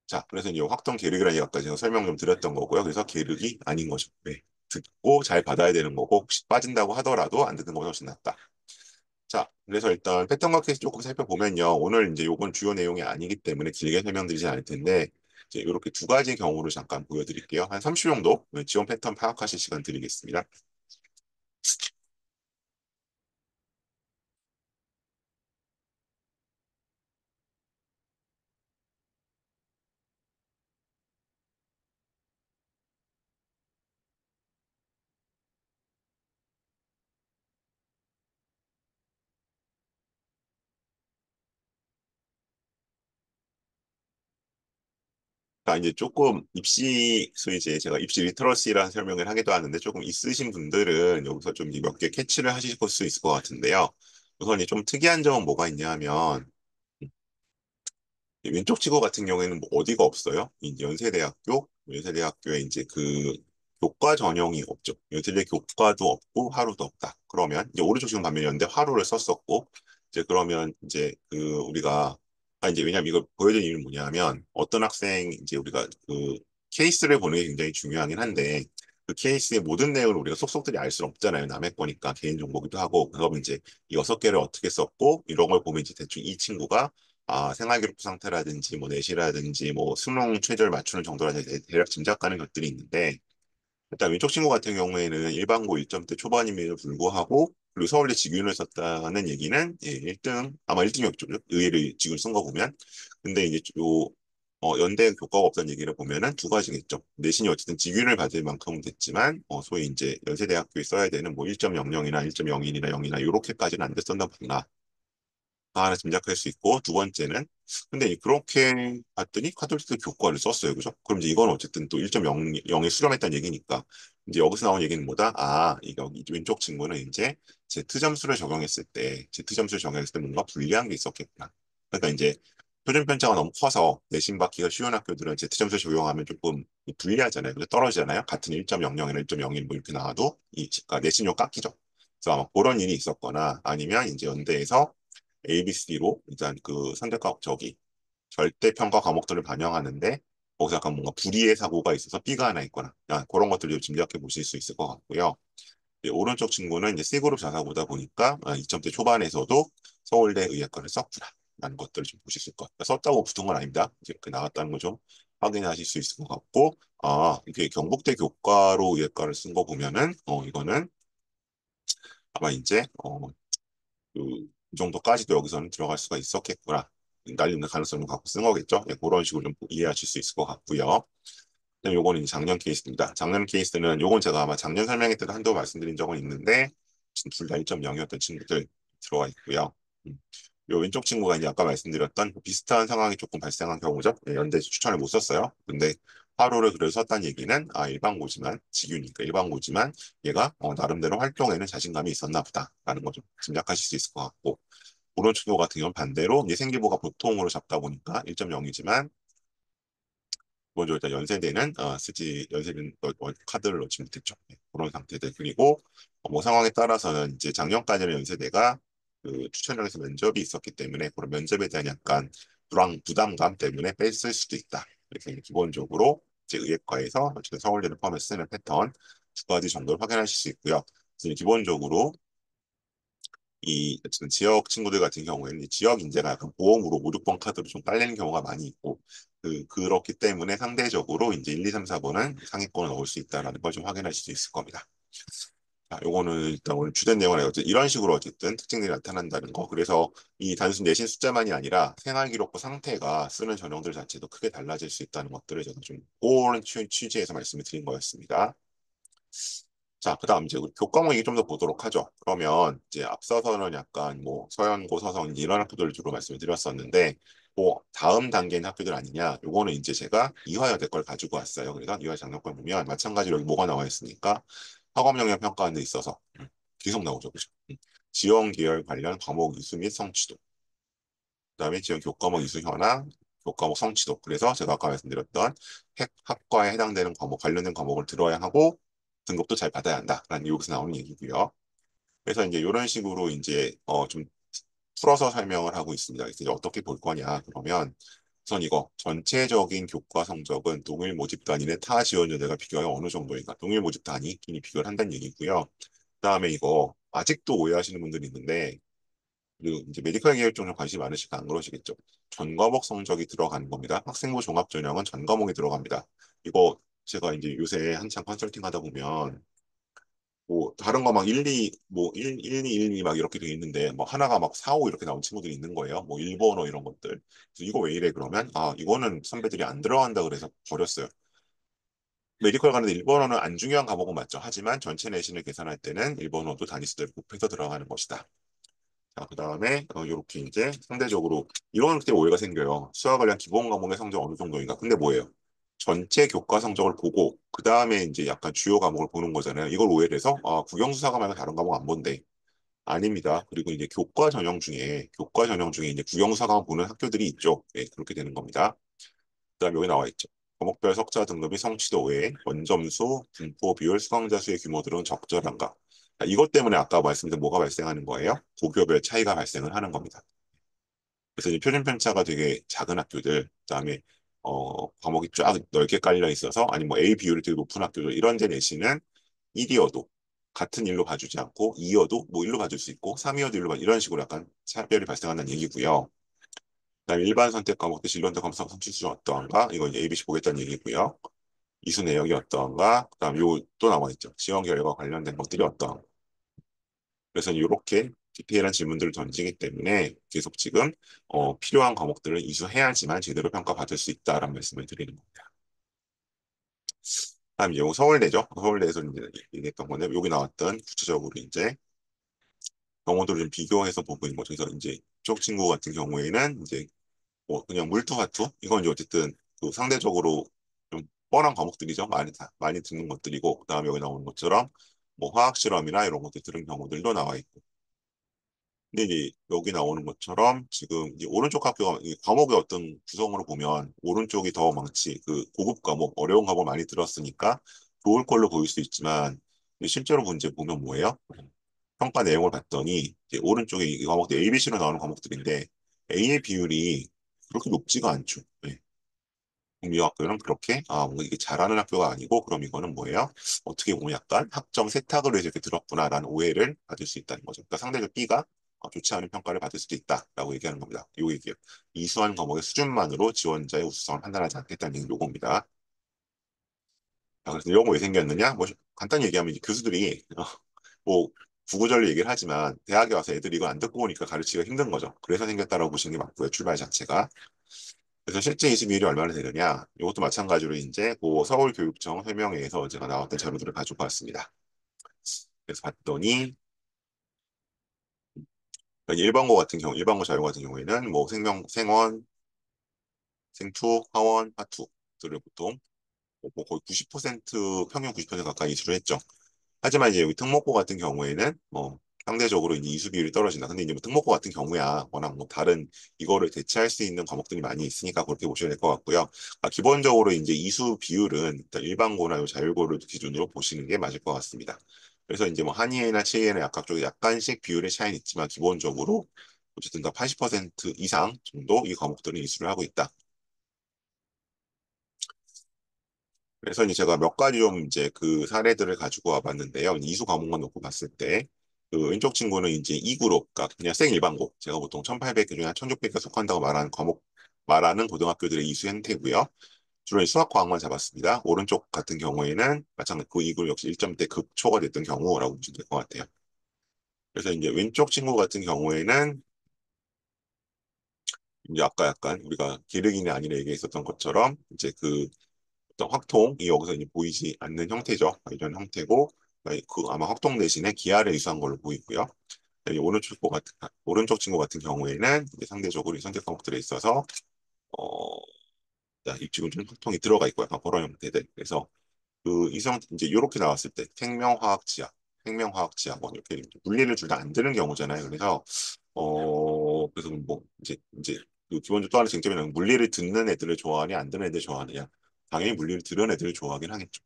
자, 그래서 이제 확정 계륵이라는 얘기 아까 제가 설명 좀 드렸던 거고요. 그래서 계륵이 아닌 거죠. 네. 듣고 잘 받아야 되는 거고 혹시 빠진다고 하더라도 안 듣는 것보다 훨씬 낫다. 자, 그래서 일단 패턴과 케이스 조금 살펴보면요. 오늘 이제 요건 주요 내용이 아니기 때문에 길게 설명드리지 않을 텐데 이제 이렇게 두 가지 경우를 잠깐 보여드릴게요. 한 30초 정도 지원 패턴 파악하실 시간 드리겠습니다. 자, 이제 조금 입시, 소위 이제 제가 입시 리터러시라는 설명을 하기도 하는데 조금 있으신 분들은 여기서 좀 몇 개 캐치를 하실 수 있을 것 같은데요. 우선 이제 좀 특이한 점은 뭐가 있냐 하면 왼쪽 치고 같은 경우에는 뭐 어디가 없어요. 이 연세대학교에 이제 그 교과 전형이 없죠. 연세대 교과도 없고 하루도 없다. 그러면 이제 오른쪽 지금 반면 연대 하루를 썼었고 이제 그러면 이제 그 우리가 이제 왜냐면 이걸 보여준 이유는 뭐냐면 어떤 학생 이제 우리가 그 케이스를 보는 게 굉장히 중요하긴 한데 그 케이스의 모든 내용을 우리가 속속들이 알 수는 없잖아요. 남의 거니까 개인 정보기도 하고 그러면 이제 이 6개를 어떻게 썼고 이런 걸 보면 이제 대충 이 친구가 생활기록 상태라든지 뭐 내시라든지 뭐 수능 최저를 맞추는 정도라든지 대략 짐작 가는 것들이 있는데 일단 왼쪽 친구 같은 경우에는 일반고 1점대 초반임에도 불구하고 그리고 서울대 직윤을 썼다는 얘기는 예, 1등 아마 1등이었죠. 의외로 직윤 쓴 거 보면 근데 이제 연대 교과가 없다는 얘기를 보면은 두 가지겠죠. 내신이 어쨌든 직윤을 받을 만큼은 됐지만 소위 이제 연세대학교에 써야 되는 뭐 1.00이나 1.01이나 0이나 이렇게까지는 안 됐었나 보구나. 하나 짐작할 수 있고 두 번째는 근데 그렇게 봤더니 카톨릭 교과를 썼어요. 그죠? 그럼 이제 이건 어쨌든 또 1.00에 수렴했다는 얘기니까 이제 여기서 나온 얘기는 뭐다? 이거 왼쪽 친구는 이제 Z 점수를 적용했을 때 Z 점수를 적용했을 때 뭔가 불리한 게 있었겠구나. 그러니까 이제 표준 편차가 너무 커서 내신 받기가 쉬운 학교들은 Z 점수 적용하면 조금 불리하잖아요. 그래서 떨어지잖아요. 같은 1.00이나 1.01 뭐 이렇게 나와도 그러니까 내신료 깎이죠. 그래서 아마 그런 일이 있었거나 아니면 이제 연대에서 ABC로 일단 그 선택과 저기 절대평가 과목들을 반영하는데 거기서 약간 뭔가 불이의 사고가 있어서 B가 하나 있거나 그런 것들을 좀 짐작해 보실 수 있을 것 같고요. 오른쪽 친구는 이제 C그룹 자사고다 보니까 2점대 초반에서도 서울대 의예과를 썼구나 라는 것들을 좀 보실 수 있을 것 같아요. 썼다고 붙은 건 아닙니다. 이제 그 나갔다는 거 좀 확인하실 수 있을 것 같고 이게 경북대 교과로 의예과를 쓴 거 보면은 이거는 아마 이제 이 정도까지도 여기서는 들어갈 수가 있었겠구나. 날리는 가능성을 갖고 쓴 거겠죠. 예, 그런 식으로 좀 이해하실 수 있을 것 같고요. 그다음 요거는 이제 작년 케이스입니다. 작년 케이스는 요건 제가 아마 작년 설명회 때도 한두 번 말씀드린 적은 있는데 지금 둘 다 1.0이었던 친구들 들어가 있고요. 음. 요 왼쪽 친구가 이제 아까 말씀드렸던 비슷한 상황이 조금 발생한 경우죠. 예, 연대 추천을 못 썼어요. 근데 하루를 그래서 썼다는 얘기는 일반고지만 직유니까 일반고지만 얘가 나름대로 활동에는 자신감이 있었나 보다라는 거 좀 짐작하실 수 있을 것 같고 오른쪽 친구 같은 경우는 반대로 이제 생기부가 보통으로 잡다 보니까 1.0이지만 먼저 일단 연세대는 연세대는 카드를 넣지 못했죠. 네, 그런 상태들 그리고 뭐 상황에 따라서는 이제 작년까지는 연세대가 그 추천형에서 면접이 있었기 때문에 그런 면접에 대한 약간 부담감 때문에 뺐을 수도 있다. 이렇게 기본적으로 이제 의예과에서 어쨌든 서울대를 포함해서 쓰는 패턴 두 가지 정도를 확인하실 수 있고요. 그래서 기본적으로 이 어쨌든 지역 친구들 같은 경우에는 이 지역 인재가 약간 보험으로 5, 6번 카드로 좀 깔리는 경우가 많이 있고 그렇기 때문에 상대적으로 이제 1, 2, 3, 4번은 상위권을 넣을 수 있다는 걸 좀 확인하실 수 있을 겁니다. 자, 요거는 일단 오늘 주된 내용은 어쨌든 이런 식으로 어쨌든 특징들이 나타난다는 거. 그래서 이 단순 내신 숫자만이 아니라 생활기록부 상태가 쓰는 전형들 자체도 크게 달라질 수 있다는 것들을 제가 좀 그런 취지에서 말씀을 드린 거였습니다. 자, 그다음 이제 우리 교과목 얘기 좀 더 보도록 하죠. 그러면 이제 앞서서는 약간 뭐 서연고, 서성 이런 학교들 주로 말씀을 드렸었는데 뭐 다음 단계인 학교들 아니냐? 요거는 이제 제가 이화여대 걸 가지고 왔어요. 그래서 이화 장려권 보면 마찬가지로 여기 뭐가 나와 있으니까 학업 영역 평가하는 데 있어서 계속 나오죠. 그죠? 지원 계열 관련 과목 이수 및 성취도. 그다음에 지원 교과목 이수 현황, 교과목 성취도. 그래서 제가 아까 말씀드렸던 학과에 해당되는 과목, 관련된 과목을 들어야 하고 등급도 잘 받아야 한다라는 여기서 나오는 얘기고요. 그래서 이제 이런 식으로 이제 좀 풀어서 설명을 하고 있습니다. 그래서 이제 어떻게 볼 거냐 그러면 우선 이거 전체적인 교과 성적은 동일 모집 단위의 타 지원자들과 비교하여 어느 정도인가 동일 모집 단위끼리 비교를 한다는 얘기고요. 그다음에 이거 아직도 오해하시는 분들이 있는데 그리고 이제 메디컬 계열 쪽에 관심이 많으시니까 안 그러시겠죠. 전 과목 성적이 들어가는 겁니다. 학생부 종합 전형은 전 과목이 들어갑니다. 이거 제가 이제 요새 한창 컨설팅 하다 보면 뭐 다른 거 막 1, 2, 뭐 2, 1, 2 막 이렇게 돼 있는데 뭐 하나가 막 4, 5 이렇게 나온 친구들이 있는 거예요. 뭐 일본어 이런 것들. 그래서 이거 왜 이래 그러면 아 이거는 선배들이 안 들어간다 그래서 버렸어요. 메디컬 가는데 일본어는 안 중요한 과목은 맞죠. 하지만 전체 내신을 계산할 때는 일본어도 단위수를 곱해서 들어가는 것이다. 자, 그다음에 이렇게 이제 상대적으로 이런 때 오해가 생겨요. 수학 관련 기본 과목의 성적 어느 정도인가? 근데 뭐예요? 전체 교과 성적을 보고 그다음에 이제 약간 주요 과목을 보는 거잖아요. 이걸 오해를 해서 아, 국영수사가 말고 다른 과목 안 본대. 아닙니다. 그리고 이제 교과 전형 중에 이제 국영수사가 보는 학교들이 있죠. 네, 그렇게 되는 겁니다. 그다음에 여기 나와 있죠. 과목별 석자 등급이 성취도 외에 원점수, 분포 비율, 수강자 수의 규모들은 적절한가? 자, 이것 때문에 아까 말씀드린 뭐가 발생하는 거예요? 고교별 차이가 발생을 하는 겁니다. 그래서 이 표준 편차가 되게 작은 학교들, 그다음에 과목이 쫙 넓게 깔려 있어서 아니 뭐 A 비율이 되게 높은 학교들 이런 데 내시는 1이어도 같은 일로 봐주지 않고 2이어도 뭐 일로 봐줄 수 있고 3이어도 일로 봐 이런 식으로 약간 차별이 발생한다는 얘기고요. 그다음에 일반 선택 과목들 진로원들 검사 성취 수준 어떠한가? 이거 이제 ABC 보겠다는 얘기고요. 이수 내역이 어떠한가? 그다음 요 또 나와 있죠. 지원 결과 관련된 것들이 어떠한가? 그래서 이렇게 디테일한 질문들을 던지기 때문에 계속 지금 필요한 과목들을 이수해야지만 제대로 평가받을 수 있다라는 말씀을 드리는 겁니다. 다음 이제 서울대죠. 서울대에서 이제 얘기했던 건데 여기 나왔던 구체적으로 이제 경우들을 좀 비교해서 보고 있는 거죠. 그래서 이제 쪽 친구 같은 경우에는 이제 뭐 그냥 물투하투 이건 이제 어쨌든 그 상대적으로 좀 뻔한 과목들이죠. 많이 듣는 것들이고 그다음에 여기 나오는 것처럼 뭐 화학 실험이나 이런 것들 들은 경우들도 나와 있고. 근데 이제 여기 나오는 것처럼 지금 이제 오른쪽 학교가 이 과목의 어떤 구성으로 보면 오른쪽이 더 많지 그 고급 과목 어려운 과목 많이 들었으니까 좋을 걸로 보일 수 있지만 실제로 문제 보면 뭐예요? 평가 내용을 봤더니 이제 오른쪽에 이 과목들 ABC로 나오는 과목들인데 A의 비율이 그렇게 높지가 않죠. 네. 국민학교는 그렇게 뭔가 이게 잘하는 학교가 아니고 그럼 이거는 뭐예요? 어떻게 보면 약간 학점 세탁을 해서 이렇게 들었구나라는 오해를 받을 수 있다는 거죠. 그러니까 상대적 B가 좋지 않은 평가를 받을 수도 있다라고 얘기하는 겁니다. 요 얘기예요. 이수한 과목의 수준만으로 지원자의 우수성을 판단하지 않겠다는 얘기 요겁니다. 자, 그래서 이런 거 왜 생겼느냐? 뭐 간단히 얘기하면 이제 교수들이 뭐 구구절로 얘기를 하지만 대학에 와서 애들이 이거 안 듣고 오니까 가르치기가 힘든 거죠. 그래서 생겼다라고 보시는 게 맞고요. 출발 자체가. 그래서 실제 이수비율이 얼마나 되느냐? 이것도 마찬가지로 이제 그 서울교육청 해명에서 제가 나왔던 자료들을 가지고 왔습니다. 그래서 봤더니 일반고 같은 경우, 일반고 자료 같은 경우에는 뭐 생원, 생투, 하원, 하투들을 보통 뭐 거의 90% 평균 90% 가까이 이수를 했죠. 하지만 이제 여기 특목고 같은 경우에는 뭐 상대적으로 이제 이수 비율이 떨어진다. 근데 이제 뭐 특목고 같은 경우야 워낙 뭐 다른 이거를 대체할 수 있는 과목들이 많이 있으니까 그렇게 보셔야 될 것 같고요. 기본적으로 이제 이수 비율은 일단 일반고나 요 자율고를 기준으로 보시는 게 맞을 것 같습니다. 그래서 이제 뭐 한의회나 치의회나 약학 쪽에 약간씩 비율의 차이는 있지만 기본적으로 어쨌든 다 80% 이상 정도 이 과목들은 이수를 하고 있다. 그래서 이제 제가 몇 가지 좀 이제 그 사례들을 가지고 와봤는데요. 이수 과목만 놓고 봤을 때, 그 왼쪽 친구는 이제 2그룹, 그러니까 그냥 생 일반고. 제가 보통 1800개 중에 한 1600개 속한다고 말하는 과목, 말하는 고등학교들의 이수 형태고요. 주로 수학 과목만 잡았습니다. 오른쪽 같은 경우에는 마찬가지 그 2그룹 역시 1점대 극초가 됐던 경우라고 보시면 될 것 같아요. 그래서 이제 왼쪽 친구 같은 경우에는 이제 아까 약간 우리가 기르기는 아니라 얘기했었던 것처럼 이제 그 어떤 확통이 여기서 이제 보이지 않는 형태죠. 이런 형태고 그 아마 확통 대신에 기하를 이수한 걸로 보이고요. 여기 오른쪽 친구 같은 경우에는 이제 상대적으로 이 선택 과목들에 있어서 어, 입지군 좀 확통이 들어가 있고 약간 그런 형태들. 그래서 그 이성 이제 이렇게 나왔을 때 생명화학 지학 생명화학지학원 이렇게 물리를 둘 다 안 드는 경우잖아요. 그래서 뭐 이제 그 기본적으로 또 하나 쟁점이 물리를 듣는 애들을 좋아하냐 안 듣는 애들 좋아하느냐. 당연히 물리를 들은 애들을 좋아하긴 하겠죠.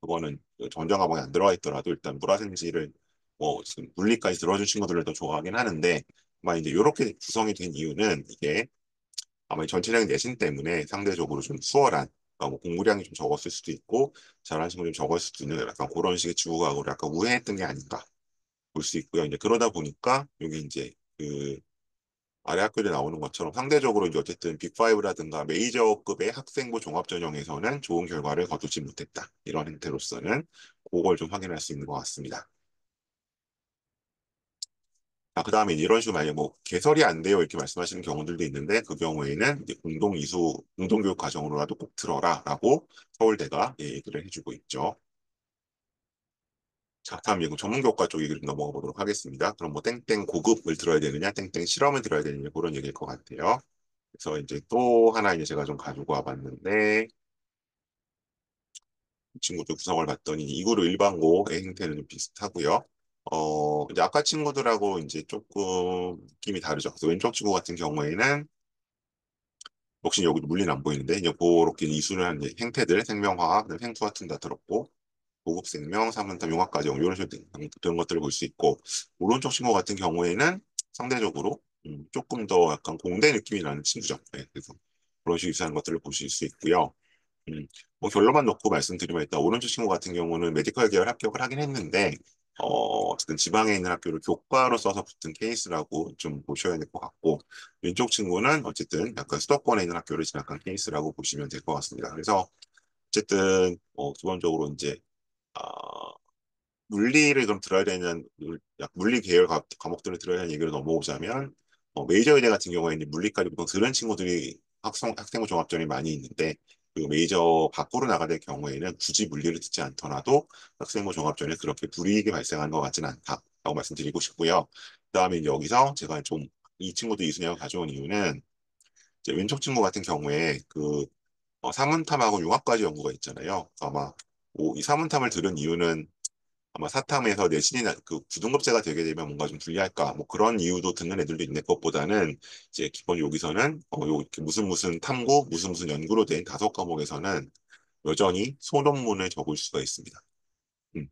그거는 그 전자 과목에 안 들어가 있더라도 일단 물화생지를 뭐 지금 물리까지 들어준 친구들을 더 좋아하긴 하는데 아마 이제 이렇게 구성이 된 이유는 이게 아마 이 전체적인 내신 때문에 상대적으로 좀 수월한 그러니까 뭐 공부량이 좀 적었을 수도 있고 잘하는 친구 좀 적었을 수도 있는 약간 그런 식의 지구과학으로 약간 우회했던 게 아닌가 볼 수 있고요. 이제 그러다 보니까 여기 이제 그 아래 학교에 나오는 것처럼 상대적으로 이제 어쨌든 빅5라든가 메이저급의 학생부 종합 전형에서는 좋은 결과를 거두지 못했다. 이런 형태로서는 그걸 좀 확인할 수 있는 것 같습니다. 자, 그 다음에 이런 식으로 만약에 뭐 개설이 안 돼요 이렇게 말씀하시는 경우들도 있는데 그 경우에는 이제 공동교육 과정으로라도 꼭 들어라라고 서울대가 얘기를 해주고 있죠. 자, 다음 이거 전문교과 쪽 얘기를 넘어가 보도록 하겠습니다. 그럼 뭐 땡땡 고급을 들어야 되느냐, 땡땡 실험을 들어야 되느냐 그런 얘기일 것 같아요. 그래서 이제 또 하나 이제 제가 좀 가지고 와봤는데 이 친구들 구성을 봤더니 이구로 일반고의 형태는 좀 비슷하고요. 이제 아까 친구들하고 이제 조금 느낌이 다르죠. 그래서 왼쪽 친구 같은 경우에는 역시 여기도 물리는 안 보이는데 이제 그렇게 이수를 이제 행태들, 생명화학, 생수 같은 다 들었고 고급 생명, 사문탐, 융합과정 이런 식으로 그런 것들을 볼 수 있고 오른쪽 친구 같은 경우에는 상대적으로 조금 더 약간 공대 느낌이 나는 친구죠. 네, 그래서 그런 식으로 유사한 것들을 보실 수 있고요. 음, 뭐 결론만 놓고 말씀드리면 일단 오른쪽 친구 같은 경우는 메디컬 계열 합격을 하긴 했는데 어쨌든 지방에 있는 학교를 교과로 써서 붙은 케이스라고 좀 보셔야 될 것 같고 왼쪽 친구는 어쨌든 약간 수도권에 있는 학교를 진학한 케이스라고 보시면 될 것 같습니다. 그래서 어쨌든 기본적으로 이제 아, 물리를 그럼 들어야 되는 물리 계열 과목들을 들어야 하는 얘기를 넘어오자면 메이저 의대 같은 경우에는 물리까지 보통 들은 친구들이 학생부 종합전이 많이 있는데 그 메이저 밖으로 나가야 될 경우에는 굳이 물리를 듣지 않더라도 학생부 종합전에 그렇게 불이익이 발생하는 것 같지는 않다라고 말씀드리고 싶고요. 그다음에 이제 여기서 제가 좀 이 친구도 이순영을 가져온 이유는 이제 왼쪽 친구 같은 경우에 그 사문탐하고 융합까지 연구가 있잖아요. 아마 이 사문탐을 들은 이유는 아마 사탐에서 내신이 그 부등급제가 되게 되면 뭔가 좀 불리할까 뭐 그런 이유도 듣는 애들도 있는 것보다는 이제 기본 여기서는 요 이렇게 무슨 무슨 탐구 무슨 무슨 연구로 된 다섯 과목에서는 여전히 소논문을 적을 수가 있습니다. 음.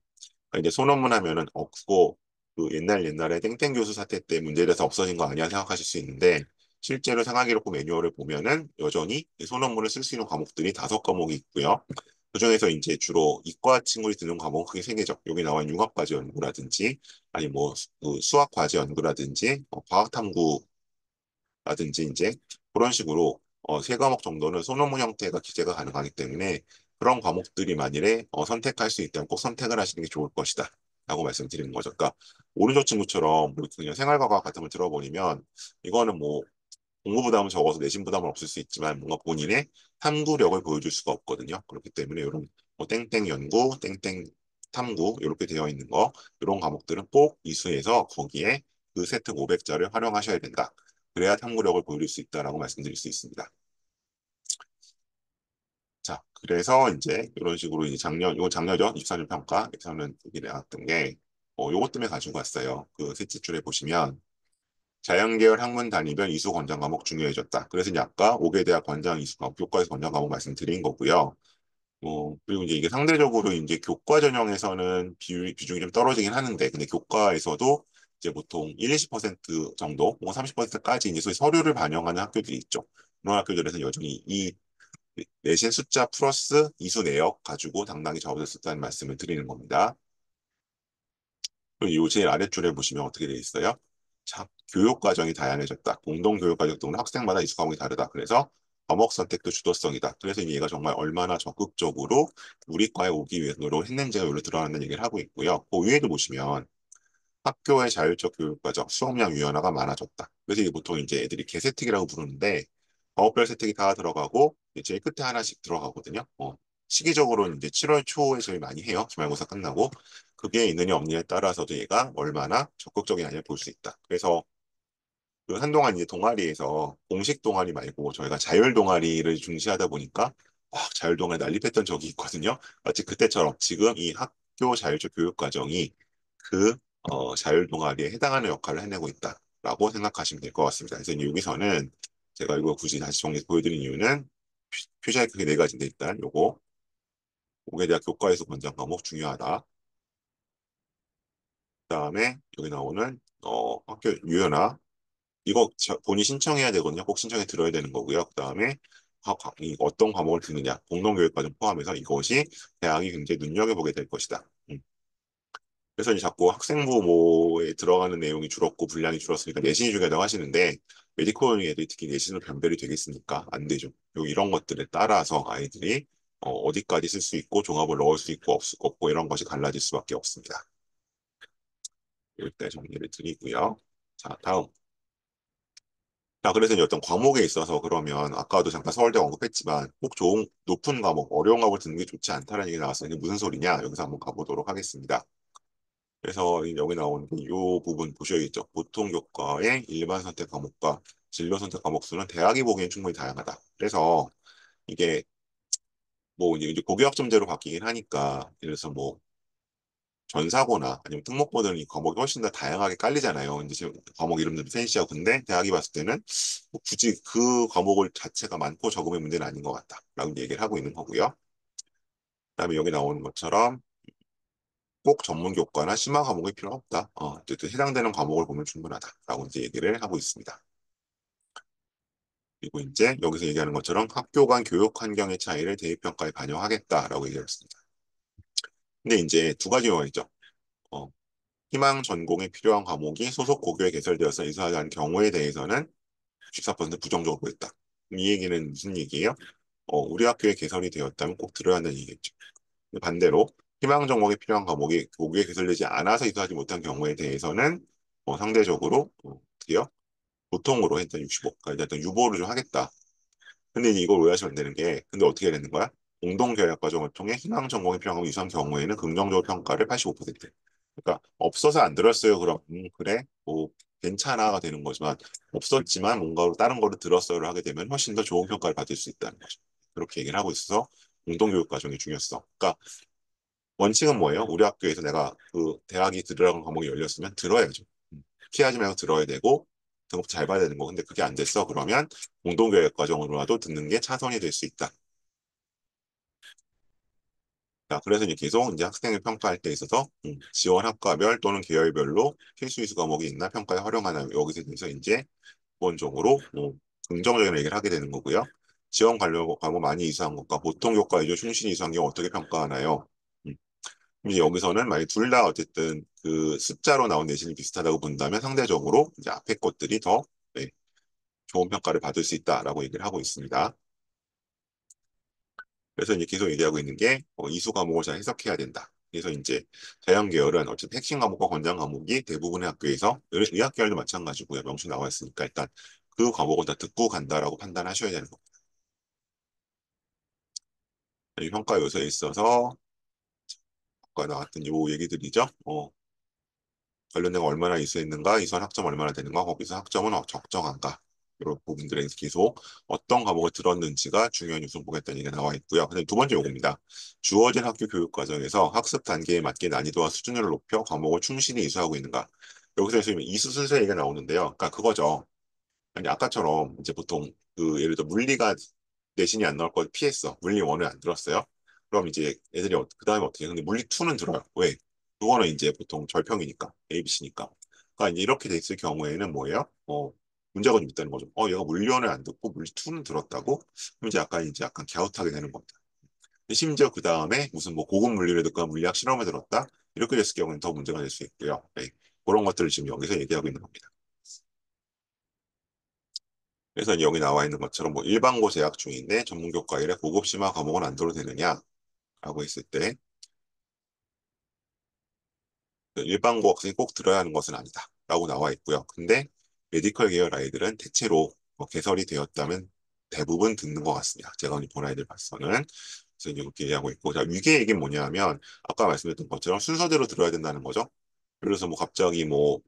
그러니까 이제 소논문 하면은 그거 그 옛날에 땡땡 교수 사태 때 문제돼서 없어진 거 아니야 생각하실 수 있는데 실제로 생활기록부 매뉴얼을 보면은 여전히 소논문을 쓸 수 있는 과목들이 다섯 과목이 있고요. 그중에서 이제 주로 이과 친구들이 듣는 과목은 크게 세 개죠. 여기 나와 있는 융합과제 연구라든지 아니 뭐 수학 과제 연구라든지 과학 탐구라든지 이제 그런 식으로 세 과목 정도는 소논문 형태가 기재가 가능하기 때문에 그런 과목들이 만일에 선택할 수 있다면 꼭 선택을 하시는 게 좋을 것이다. 라고 말씀드리는 거죠. 그러니까 오른쪽 친구처럼 뭐 그냥 생활과학 같은 걸 들어버리면 이거는 뭐 공부 부담은 적어서 내신 부담은 없을 수 있지만 뭔가 본인의 탐구력을 보여줄 수가 없거든요. 그렇기 때문에 이런 뭐 땡땡 연구, 땡땡 탐구 이렇게 되어 있는 거 이런 과목들은 꼭 이수해서 거기에 그 세트 500자를 활용하셔야 된다. 그래야 탐구력을 보여줄 수 있다라고 말씀드릴 수 있습니다. 자, 그래서 이제 이런 식으로 이제 이건 작년이죠. 24년 평가, 24년 얘기 나왔던 게, 요것 때문에 가지고 왔어요. 그 셋째 줄에 보시면, 자연계열 학문 단위별 이수 권장 과목 중요해졌다. 그래서 이제 아까 5개 대학 권장 이수 과목, 교과에서 권장 과목 말씀드린 거고요. 그리고 이제 이게 상대적으로 이제 교과 전형에서는 비중이 좀 떨어지긴 하는데, 근데 교과에서도 이제 보통 1, 20% 정도, 뭐 30%까지 이제 소위 서류를 반영하는 학교들이 있죠. 그런 학교들에서 여전히 이 내신 숫자 플러스 이수 내역 가지고 당당히 접어들 수 있다는 말씀을 드리는 겁니다. 그리고 이 제일 아래줄에 보시면 어떻게 되어 있어요? 자, 교육 과정이 다양해졌다. 공동 교육 과정 또는 학생마다 이수 과목이 다르다. 그래서 과목 선택도 주도성이다. 그래서 이제 얘가 정말 얼마나 적극적으로 우리 과에 오기 위해서 노력을 했는지가 여기로 드러나는 얘기를 하고 있고요. 그 위에도 보시면 학교의 자율적 교육과정, 수업량 유연화가 많아졌다. 그래서 이게 보통 이제 애들이 개세특이라고 부르는데 과목별 세특이 다 들어가고 이제 제일 끝에 하나씩 들어가거든요. 시기적으로는 이제 7월 초에 제일 많이 해요. 기말고사 끝나고 그게 있느냐 없느냐에 따라서도 얘가 얼마나 적극적이냐를 볼 수 있다. 그래서 그 한동안 이제 동아리에서 공식 동아리 말고 저희가 자율 동아리를 중시하다 보니까 자율 동아리 난립했던 적이 있거든요. 마치 그때처럼 지금 이 학교 자율적 교육 과정이 그 자율 동아리에 해당하는 역할을 해내고 있다라고 생각하시면 될 것 같습니다. 그래서 이제 여기서는 제가 이거 굳이 다시 정리해서 보여드린 이유는 표시할 크게 네 가지인데 일단 요거 공에 대학 교과에서 권장 과목 중요하다. 그다음에 여기 나오는 학교 유연화 이거 본인이 신청해야 되거든요. 꼭 신청해 들어야 되는 거고요. 그다음에 어떤 과목을 듣느냐 공동교육과정 포함해서 이것이 대학이 굉장히 눈여겨보게 될 것이다. 그래서 이제 자꾸 학생부 뭐에 들어가는 내용이 줄었고 분량이 줄었으니까 내신이 중요하다고 하시는데 메디컬 애들이 특히 내신으로 변별이 되겠습니까? 안 되죠. 이런 것들에 따라서 아이들이 어디까지 쓸 수 있고 종합을 넣을 수 있고 없고 이런 것이 갈라질 수밖에 없습니다. 이때 정리를 드리고요. 자, 다음. 자, 그래서 이제 어떤 과목에 있어서 그러면 아까도 잠깐 서울대 언급했지만 꼭 좋은 높은 과목, 어려운 과목을 듣는 게 좋지 않다는 얘기 나왔어요. 이게 무슨 소리냐? 여기서 한번 가보도록 하겠습니다. 그래서 여기 나오는 이 부분 보셔야겠죠. 보통 교과의 일반 선택 과목과 진로 선택 과목 수는 대학이 보기엔 충분히 다양하다. 그래서 이게 뭐 이제 고교학점제로 바뀌긴 하니까 예를 들어서 뭐 전사고나 아니면 특목고들은 이 과목이 훨씬 더 다양하게 깔리잖아요. 이제 지금 과목 이름들도 팬시하고 근데 대학이 봤을 때는 뭐 굳이 그 과목을 자체가 많고 적음의 문제는 아닌 것 같다라고 얘기를 하고 있는 거고요. 그다음에 여기 나오는 것처럼 꼭 전문 교과나 심화 과목이 필요 없다. 어쨌든 해당되는 과목을 보면 충분하다라고 이제 얘기를 하고 있습니다. 그리고 이제 여기서 얘기하는 것처럼 학교 간 교육 환경의 차이를 대입평가에 반영하겠다라고 얘기했습니다. 근데 이제 두 가지 요가 있죠. 어, 희망 전공에 필요한 과목이 소속 고교에 개설되어서 이수하지 않은 경우에 대해서는 14% 부정적으로 했다. 이 얘기는 무슨 얘기예요? 우리 학교에 개설이 되었다면 꼭 들어야 한다는 얘기겠죠. 반대로 희망 전공에 필요한 과목이 고교에 개설되지 않아서 이수하지 못한 경우에 대해서는 상대적으로 어떻게요? 보통으로 일단 65, 그러니까 일단 유보를 좀 하겠다. 근데 이제 이걸 오해하시면 안 되는 게, 근데 어떻게 해야 되는 거야? 공동교육 과정을 통해 희망 전공이 필요한 이수한 경우에는 긍정적으로 평가를 85%. 그러니까 없어서 안 들었어요. 그럼 그래, 뭐 괜찮아가 되는 거지만 없었지만 뭔가 다른 거를 들었어요를 하게 되면 훨씬 더 좋은 평가를 받을 수 있다는 거죠. 그렇게 얘기를 하고 있어서 공동교육 과정의 중요성. 그러니까 원칙은 뭐예요? 우리 학교에서 내가 그 대학이 들으라는 과목이 열렸으면 들어야죠. 피하지 말고 들어야 되고 등급 잘 봐야 되는 거. 근데 그게 안 됐어. 그러면 공동교육 과정으로라도 듣는 게 차선이 될 수 있다. 자, 그래서 이제 계속 이제 학생을 평가할 때 있어서 지원 학과별 또는 계열별로 필수 이수 과목이 있나 평가에 활용하나 여기서 대해서 이제 기본적으로 긍정적인 얘기를 하게 되는 거고요. 지원 관련 과목 많이 이수한 것과 보통 교과 위주 충실히 이수한 경우 어떻게 평가하나요? 음, 이제 여기서는 만약 둘 다 어쨌든 그 숫자로 나온 내신이 비슷하다고 본다면 상대적으로 이제 앞에 것들이 더 네, 좋은 평가를 받을 수 있다라고 얘기를 하고 있습니다. 그래서 이제 계속 얘기하고 있는 게 이수 과목을 잘 해석해야 된다. 그래서 이제 자연 계열은 어쨌든 핵심 과목과 권장 과목이 대부분의 학교에서 의학 계열도 마찬가지고요. 명시 나와 있으니까 일단 그 과목을 다 듣고 간다라고 판단하셔야 되는 겁니다. 이 평가 요소에 있어서 아까 나왔던 요 얘기들이죠. 관련된 거 얼마나 이수했는가, 이수한 학점 얼마나 되는가, 거기서 학점은 적정한가. 이런 부분들에 계속 어떤 과목을 들었는지가 중요한 요소 보겠다는 얘기가 나와 있고요. 근데 두 번째 요구입니다. 주어진 학교 교육 과정에서 학습 단계에 맞게 난이도와 수준을 높여 과목을 충실히 이수하고 있는가. 여기서 지금 이수 순서 얘기가 나오는데요. 그러니까 그거죠. 아니 아까처럼 이제 보통 그 예를 들어 물리가 내신이 안 나올 걸 피했어. 물리 1을 안 들었어요. 그럼 이제 애들이 그 다음에 어떻게 해? 근데 물리 2는 들어요. 왜? 그거는 이제 보통 절평이니까 ABC니까. 그러니까 이제 이렇게 돼 있을 경우에는 뭐예요? 문제가 좀 있다는 거죠. 얘가 물리 1을 안 듣고 물리 2는 들었다고? 그럼 이제 약간 갸웃하게 되는 겁니다. 심지어 그 다음에 무슨 뭐 고급 물리를 듣거나 물리학 실험을 들었다? 이렇게 됐을 경우는 더 문제가 될 수 있고요. 네. 그런 것들을 지금 여기서 얘기하고 있는 겁니다. 그래서 여기 나와 있는 것처럼 뭐 일반고 재학 중인데 전문교과 이래 고급 심화 과목은 안 들어도 되느냐라고 했을 때 일반고 학생이 꼭 들어야 하는 것은 아니다라고 나와 있고요. 근데 메디컬 계열 아이들은 대체로 개설이 되었다면 대부분 듣는 것 같습니다. 제가 오늘 본 아이들 봤어는 그래서 이제 이렇게 얘기하고 있고 자 위계 얘기는 뭐냐면 아까 말씀드렸던 것처럼 순서대로 들어야 된다는 거죠. 그래서 뭐 갑자기 뭐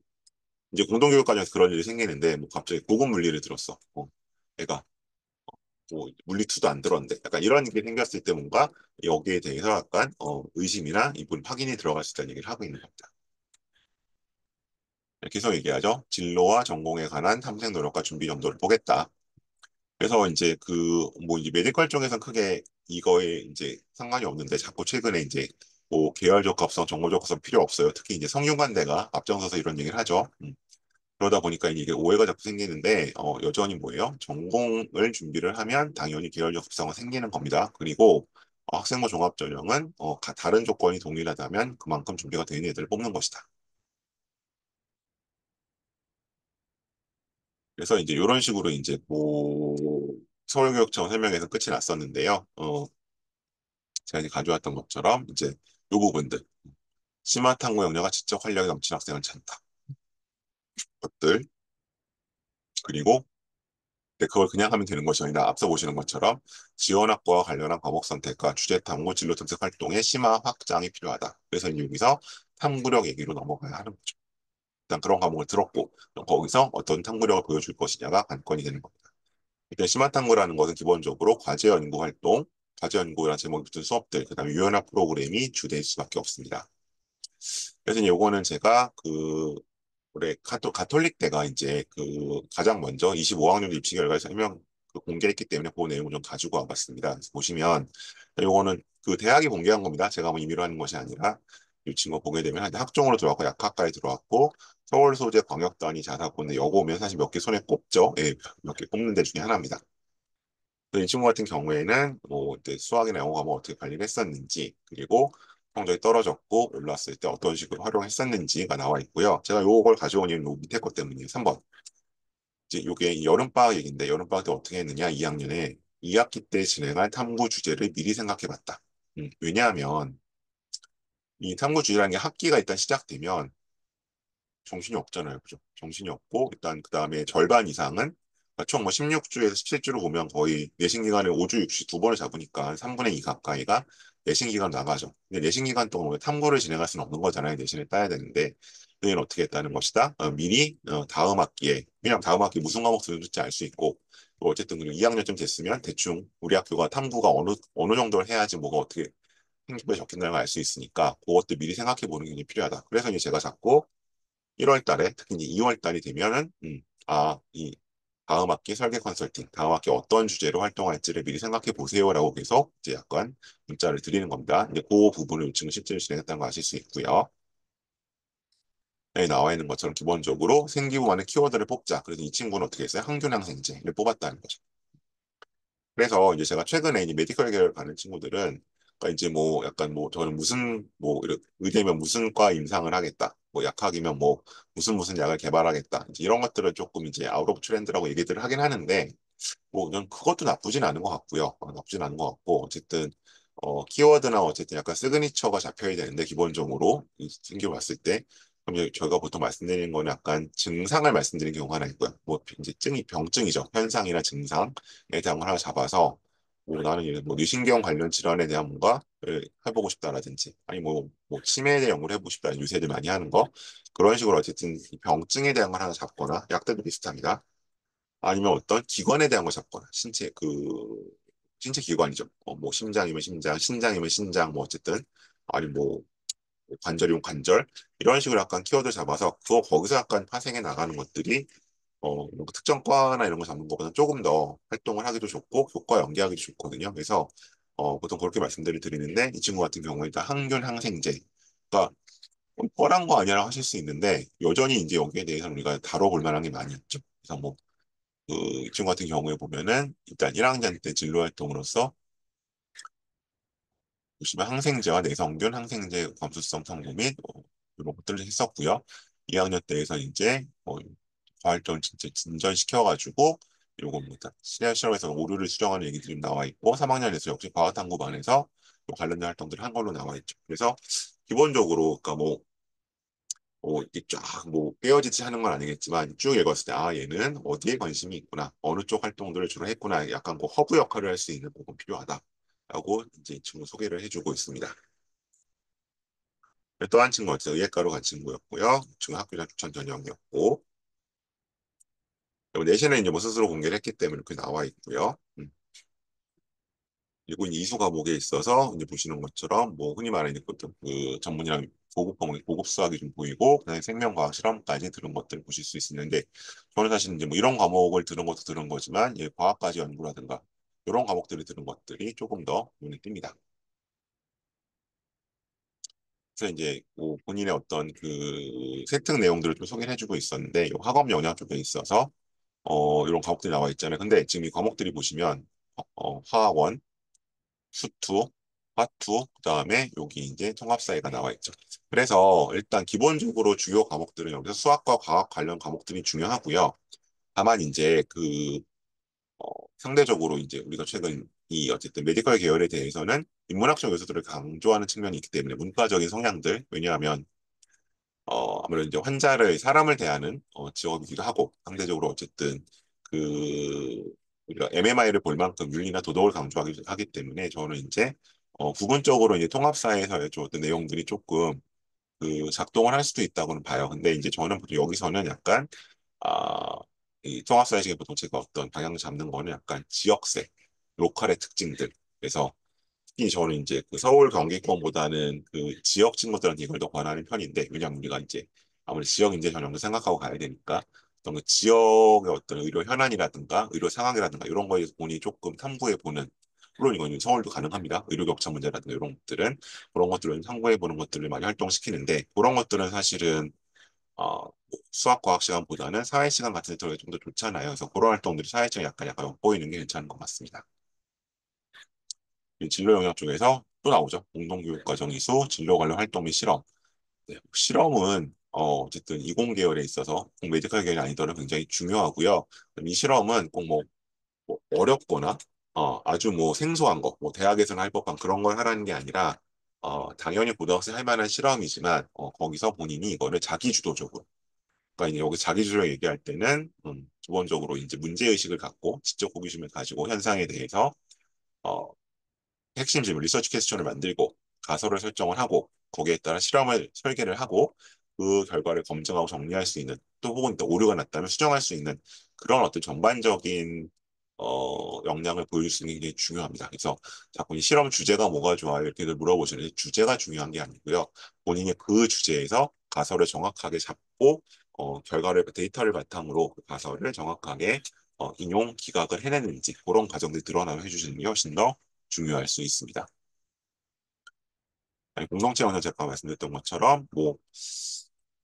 이제 공동교육 과정에서 그런 일이 생기는데 뭐 갑자기 고급 물리를 들었어. 애가 뭐 물리투도 안 들었는데 약간 이런 게 생겼을 때 뭔가 여기에 대해서 약간 의심이나 이분 확인이 들어갈 수 있다는 얘기를 하고 있는 겁니다. 계속 얘기하죠. 진로와 전공에 관한 탐색 노력과 준비 정도를 보겠다. 그래서 이제 뭐 이제 메디컬 쪽에서는 크게 이거에 이제 상관이 없는데 자꾸 최근에 이제 뭐 계열적 합성, 정보적 합성 필요 없어요. 특히 이제 성균관대가 앞장서서 이런 얘기를 하죠. 그러다 보니까 이게 오해가 자꾸 생기는데 여전히 뭐예요? 전공을 준비를 하면 당연히 계열적 합성은 생기는 겁니다. 그리고 학생부 종합전형은 다른 조건이 동일하다면 그만큼 준비가 되는 애들을 뽑는 것이다. 그래서 이제 이런 식으로 이제 뭐 서울교육청 설명에서 끝이 났었는데요. 제가 이제 가져왔던 것처럼 이제 이 부분들 심화 탐구 역량과 지적 활력이 넘치는 학생을 찾다. 것들 그리고 그걸 그냥 하면 되는 것이 아니라 앞서 보시는 것처럼 지원학과와 관련한 과목 선택과 주제 탐구 진로 탐색 활동의 심화 확장이 필요하다. 그래서 이제 여기서 탐구력 얘기로 넘어가야 하는 거죠. 일단 그런 과목을 들었고 거기서 어떤 탐구력을 보여줄 것이냐가 관건이 되는 겁니다. 일단 심화 탐구라는 것은 기본적으로 과제 연구 활동, 과제 연구라는 제목이 붙은 수업들, 그다음에 유연학 프로그램이 주될 수밖에 없습니다. 그래서 이제 요거는 제가 올해 가톨릭 대가 이제 가장 먼저 25학년 입시 결과 설명 공개했기 때문에 그 내용을 좀 가지고 와봤습니다. 그래서 보시면 요거는 대학이 공개한 겁니다. 제가 뭐 임의로 하는 것이 아니라 이 친구 보게 되면 학종으로 들어왔고 약학과에 들어왔고 서울 소재 광역단위 자사고인데 여고 오면 사실 몇 개 손에 꼽죠. 예, 몇 개 꼽는 데 중에 하나입니다. 이 친구 같은 경우에는 뭐 이때 수학이나 영어 과목 어떻게 관리를 했었는지 그리고 성적이 떨어졌고 올랐을 때 어떤 식으로 활용했었는지가 나와 있고요. 제가 요걸 가져온 이유는 요 밑에 것 때문이에요. 3번. 이제 요게 여름방학 얘기인데 여름방학 때 어떻게 했느냐 2학년에 2학기 때 진행할 탐구 주제를 미리 생각해 봤다. 왜냐하면 이 탐구 주제라는 게 학기가 일단 시작되면 정신이 없잖아요. 그죠? 정신이 없고, 일단 그 다음에 절반 이상은 총 뭐 16주에서 17주로 보면 거의 내신 기간을 5주, 6주 두 번을 잡으니까 3분의 2 가까이가 내신 기간 나가죠. 근데 내신 기간 동안 왜 탐구를 진행할 수는 없는 거잖아요. 내신을 따야 되는데, 그는 어떻게 했다는 것이다? 미리 다음 학기에, 그냥 다음 학기 무슨 과목 들을지 알 수 있고, 또 어쨌든 2학년쯤 됐으면 대충 우리 학교가 탐구가 어느 정도를 해야지 뭐가 어떻게 행정부에 적힌다는 걸 알 수 있으니까 그것도 미리 생각해 보는 게 필요하다. 그래서 이제 제가 자꾸 1월 달에 특히 이제 2월 달이 되면은 이 다음 학기 설계 컨설팅, 다음 학기 어떤 주제로 활동할지를 미리 생각해 보세요라고 계속 이제 약간 문자를 드리는 겁니다. 이제 그 부분을 요청을 실제로 진행했다는 거 아실 수 있고요. 여기 나와 있는 것처럼 기본적으로 생기부만의 키워드를 뽑자. 그래서 이 친구는 어떻게 했어요? 항균항생제를 뽑았다는 거죠. 그래서 이제 제가 최근에 이제 메디컬 계열 가는 친구들은 그러니까 이제 뭐 약간 뭐 저는 무슨 뭐 의대면 무슨 과 임상을 하겠다. 뭐 약학이면 뭐 무슨 약을 개발하겠다. 이제 이런 것들을 조금 이제 아웃 오브 트렌드라고 얘기들을 하긴 하는데 뭐 저는 그것도 나쁘진 않은 것 같고요. 나쁘진 않은 것 같고 어쨌든 키워드나 어쨌든 약간 시그니처가 잡혀야 되는데 기본적으로 생겨 왔을 때 그럼 이제 저희가 보통 말씀드리는 거는 약간 증상을 말씀드리는 경우가 하나 있고요. 뭐 이제 병증이죠. 현상이나 증상에 대한 걸 하나 잡아서 뭐 나는 뭐 뇌신경 관련 질환에 대한 뭔가를 해보고 싶다라든지 아니 뭐 치매에 대한 연구를 해보고 싶다 요새들 많이 하는 거 그런 식으로 어쨌든 이 병증에 대한 걸 하나 잡거나 약들도 비슷합니다. 아니면 어떤 기관에 대한 걸 잡거나 신체 기관이죠. 뭐 심장이면 심장, 신장이면 신장, 뭐 어쨌든 아니 뭐 관절이면 관절 이런 식으로 약간 키워드 잡아서 거기서 약간 파생해 나가는 것들이 뭔가 특정 과나 이런 거 잡는 것보다 조금 더 활동을 하기도 좋고 교과 연계하기도 좋거든요. 그래서 보통 그렇게 말씀드리는데 이 친구 같은 경우에 일단 항균 항생제 그러니까 뻔한 거 아니라 하실 수 있는데 여전히 이제 여기에 대해서는 우리가 다뤄볼 만한 게 많이 있죠. 그래서 뭐 이 친구 같은 경우에 보면은 일단 1학년 때 진로 활동으로서 보시면 항생제와 내성균, 항생제 감수성 탐구 및 이런 것들을 했었고요. 2학년 때에서 이제 과활동 진짜 진전시켜가지고 요겁니다. 실험에서 오류를 수정하는 얘기들이 나와 있고 3학년에서 역시 과학탐구반에서 관련된 활동들을 한 걸로 나와 있죠. 그래서 기본적으로 그러니까 이렇게 쫙 뭐 깨어지지 하는 건 아니겠지만 쭉 읽었을 때 얘는 어디에 관심이 있구나 어느 쪽 활동들을 주로 했구나 약간 허브 역할을 할 수 있는 부분 필요하다라고 이제 이 친구 소개를 해주고 있습니다. 또 한 친구 어요 의예과로 간 친구였고요. 지금 학교장 추천 전형이었고 그리고 내신은 이제 뭐 스스로 공개를 했기 때문에 이렇게 나와 있고요. 그리고 이제 이수 과목에 있어서 이제 보시는 것처럼 뭐 흔히 말하는 그 전문이랑 고급 수학이 좀 보이고, 그다음에 생명과학 실험까지 들은 것들을 보실 수 있는데, 저는 사실 이제 뭐 이런 과목을 들은 것도 들은 거지만, 예, 과학까지 연구라든가, 이런 과목들을 들은 것들이 조금 더 눈에 띕니다. 그래서 이제 뭐 본인의 어떤 그 세특 내용들을 좀 소개를 해주고 있었는데, 이 학업 영역 쪽에 있어서, 이런 과목들이 나와 있잖아요. 근데 지금 이 과목들이 보시면, 화학원, 수투, 화투, 그다음에 여기 이제 통합사회가 나와 있죠. 그래서 일단 기본적으로 주요 과목들은 여기서 수학과 과학 관련 과목들이 중요하고요. 다만 이제 상대적으로 이제 우리가 최근 이 어쨌든 메디컬 계열에 대해서는 인문학적 요소들을 강조하는 측면이 있기 때문에 문과적인 성향들, 왜냐하면 아무래도 이제 사람을 대하는 직업이기도 하고, 상대적으로 어쨌든 그, 우리가 MMI를 볼 만큼 윤리나 도덕을 강조하기 때문에 저는 이제, 부분적으로 이제 통합사에서의 좀 어떤 내용들이 조금 작동을 할 수도 있다고는 봐요. 근데 이제 저는 보통 여기서는 약간, 아, 이 통합사회식의 보통 제가 어떤 방향을 잡는 거는 약간 지역색, 로컬의 특징들. 그래서 특히 저는 이제 그 서울 경기권보다는 그 지역 친구들한테 이걸 더 권하는 편인데, 왜냐면 우리가 이제 아무리 지역 인재 전형도 생각하고 가야 되니까 어떤 그 지역의 어떤 의료 현안이라든가 의료 상황이라든가 이런 거에 본인이 조금 탐구해 보는, 물론 이건 서울도 가능합니다. 의료 격차 문제라든가 이런 것들은 그런 것들을 탐구해 보는 것들을 많이 활동시키는데, 그런 것들은 사실은 수학 과학 시간보다는 사회 시간 같은 데 들어가 좀 더 좋잖아요. 그래서 그런 활동들이 사회적인 약간 엿보이는 게 괜찮은 것 같습니다. 이 진로 영역 쪽에서 또 나오죠. 공동교육과정 이수, 진로 관련 활동 및 실험. 네, 실험은 어쨌든 이공 계열에 있어서 꼭 메디컬 계열이 아니더라도 굉장히 중요하고요. 그럼 이 실험은 꼭 뭐 어렵거나 아주 뭐 생소한 거, 뭐 대학에서는 할 법한 그런 걸 하라는 게 아니라 당연히 고등학생 할 만한 실험이지만 거기서 본인이 이거를 자기주도적으로, 그러니까 이제 여기 자기주도를 얘기할 때는 기본적으로 이제 문제의식을 갖고 지적 호기심을 가지고 현상에 대해서 어, 핵심 질문, 리서치 퀘스천을 만들고 가설을 설정을 하고 거기에 따라 실험을 설계를 하고 그 결과를 검증하고 정리할 수 있는, 또 혹은 또 오류가 났다면 수정할 수 있는 그런 어떤 전반적인 역량을 보여줄 수 있는 게 굉장히 중요합니다. 그래서 자꾸 이 실험 주제가 뭐가 좋아요 이렇게들 물어보시는데, 주제가 중요한 게 아니고요. 본인이 그 주제에서 가설을 정확하게 잡고 결과를 데이터를 바탕으로 그 가설을 정확하게 인용 기각을 해내는지 그런 과정들이 드러나게 해주시는 게 훨씬 더 중요할 수 있습니다. 아니, 공동체 영역 제가 말씀드렸던 것처럼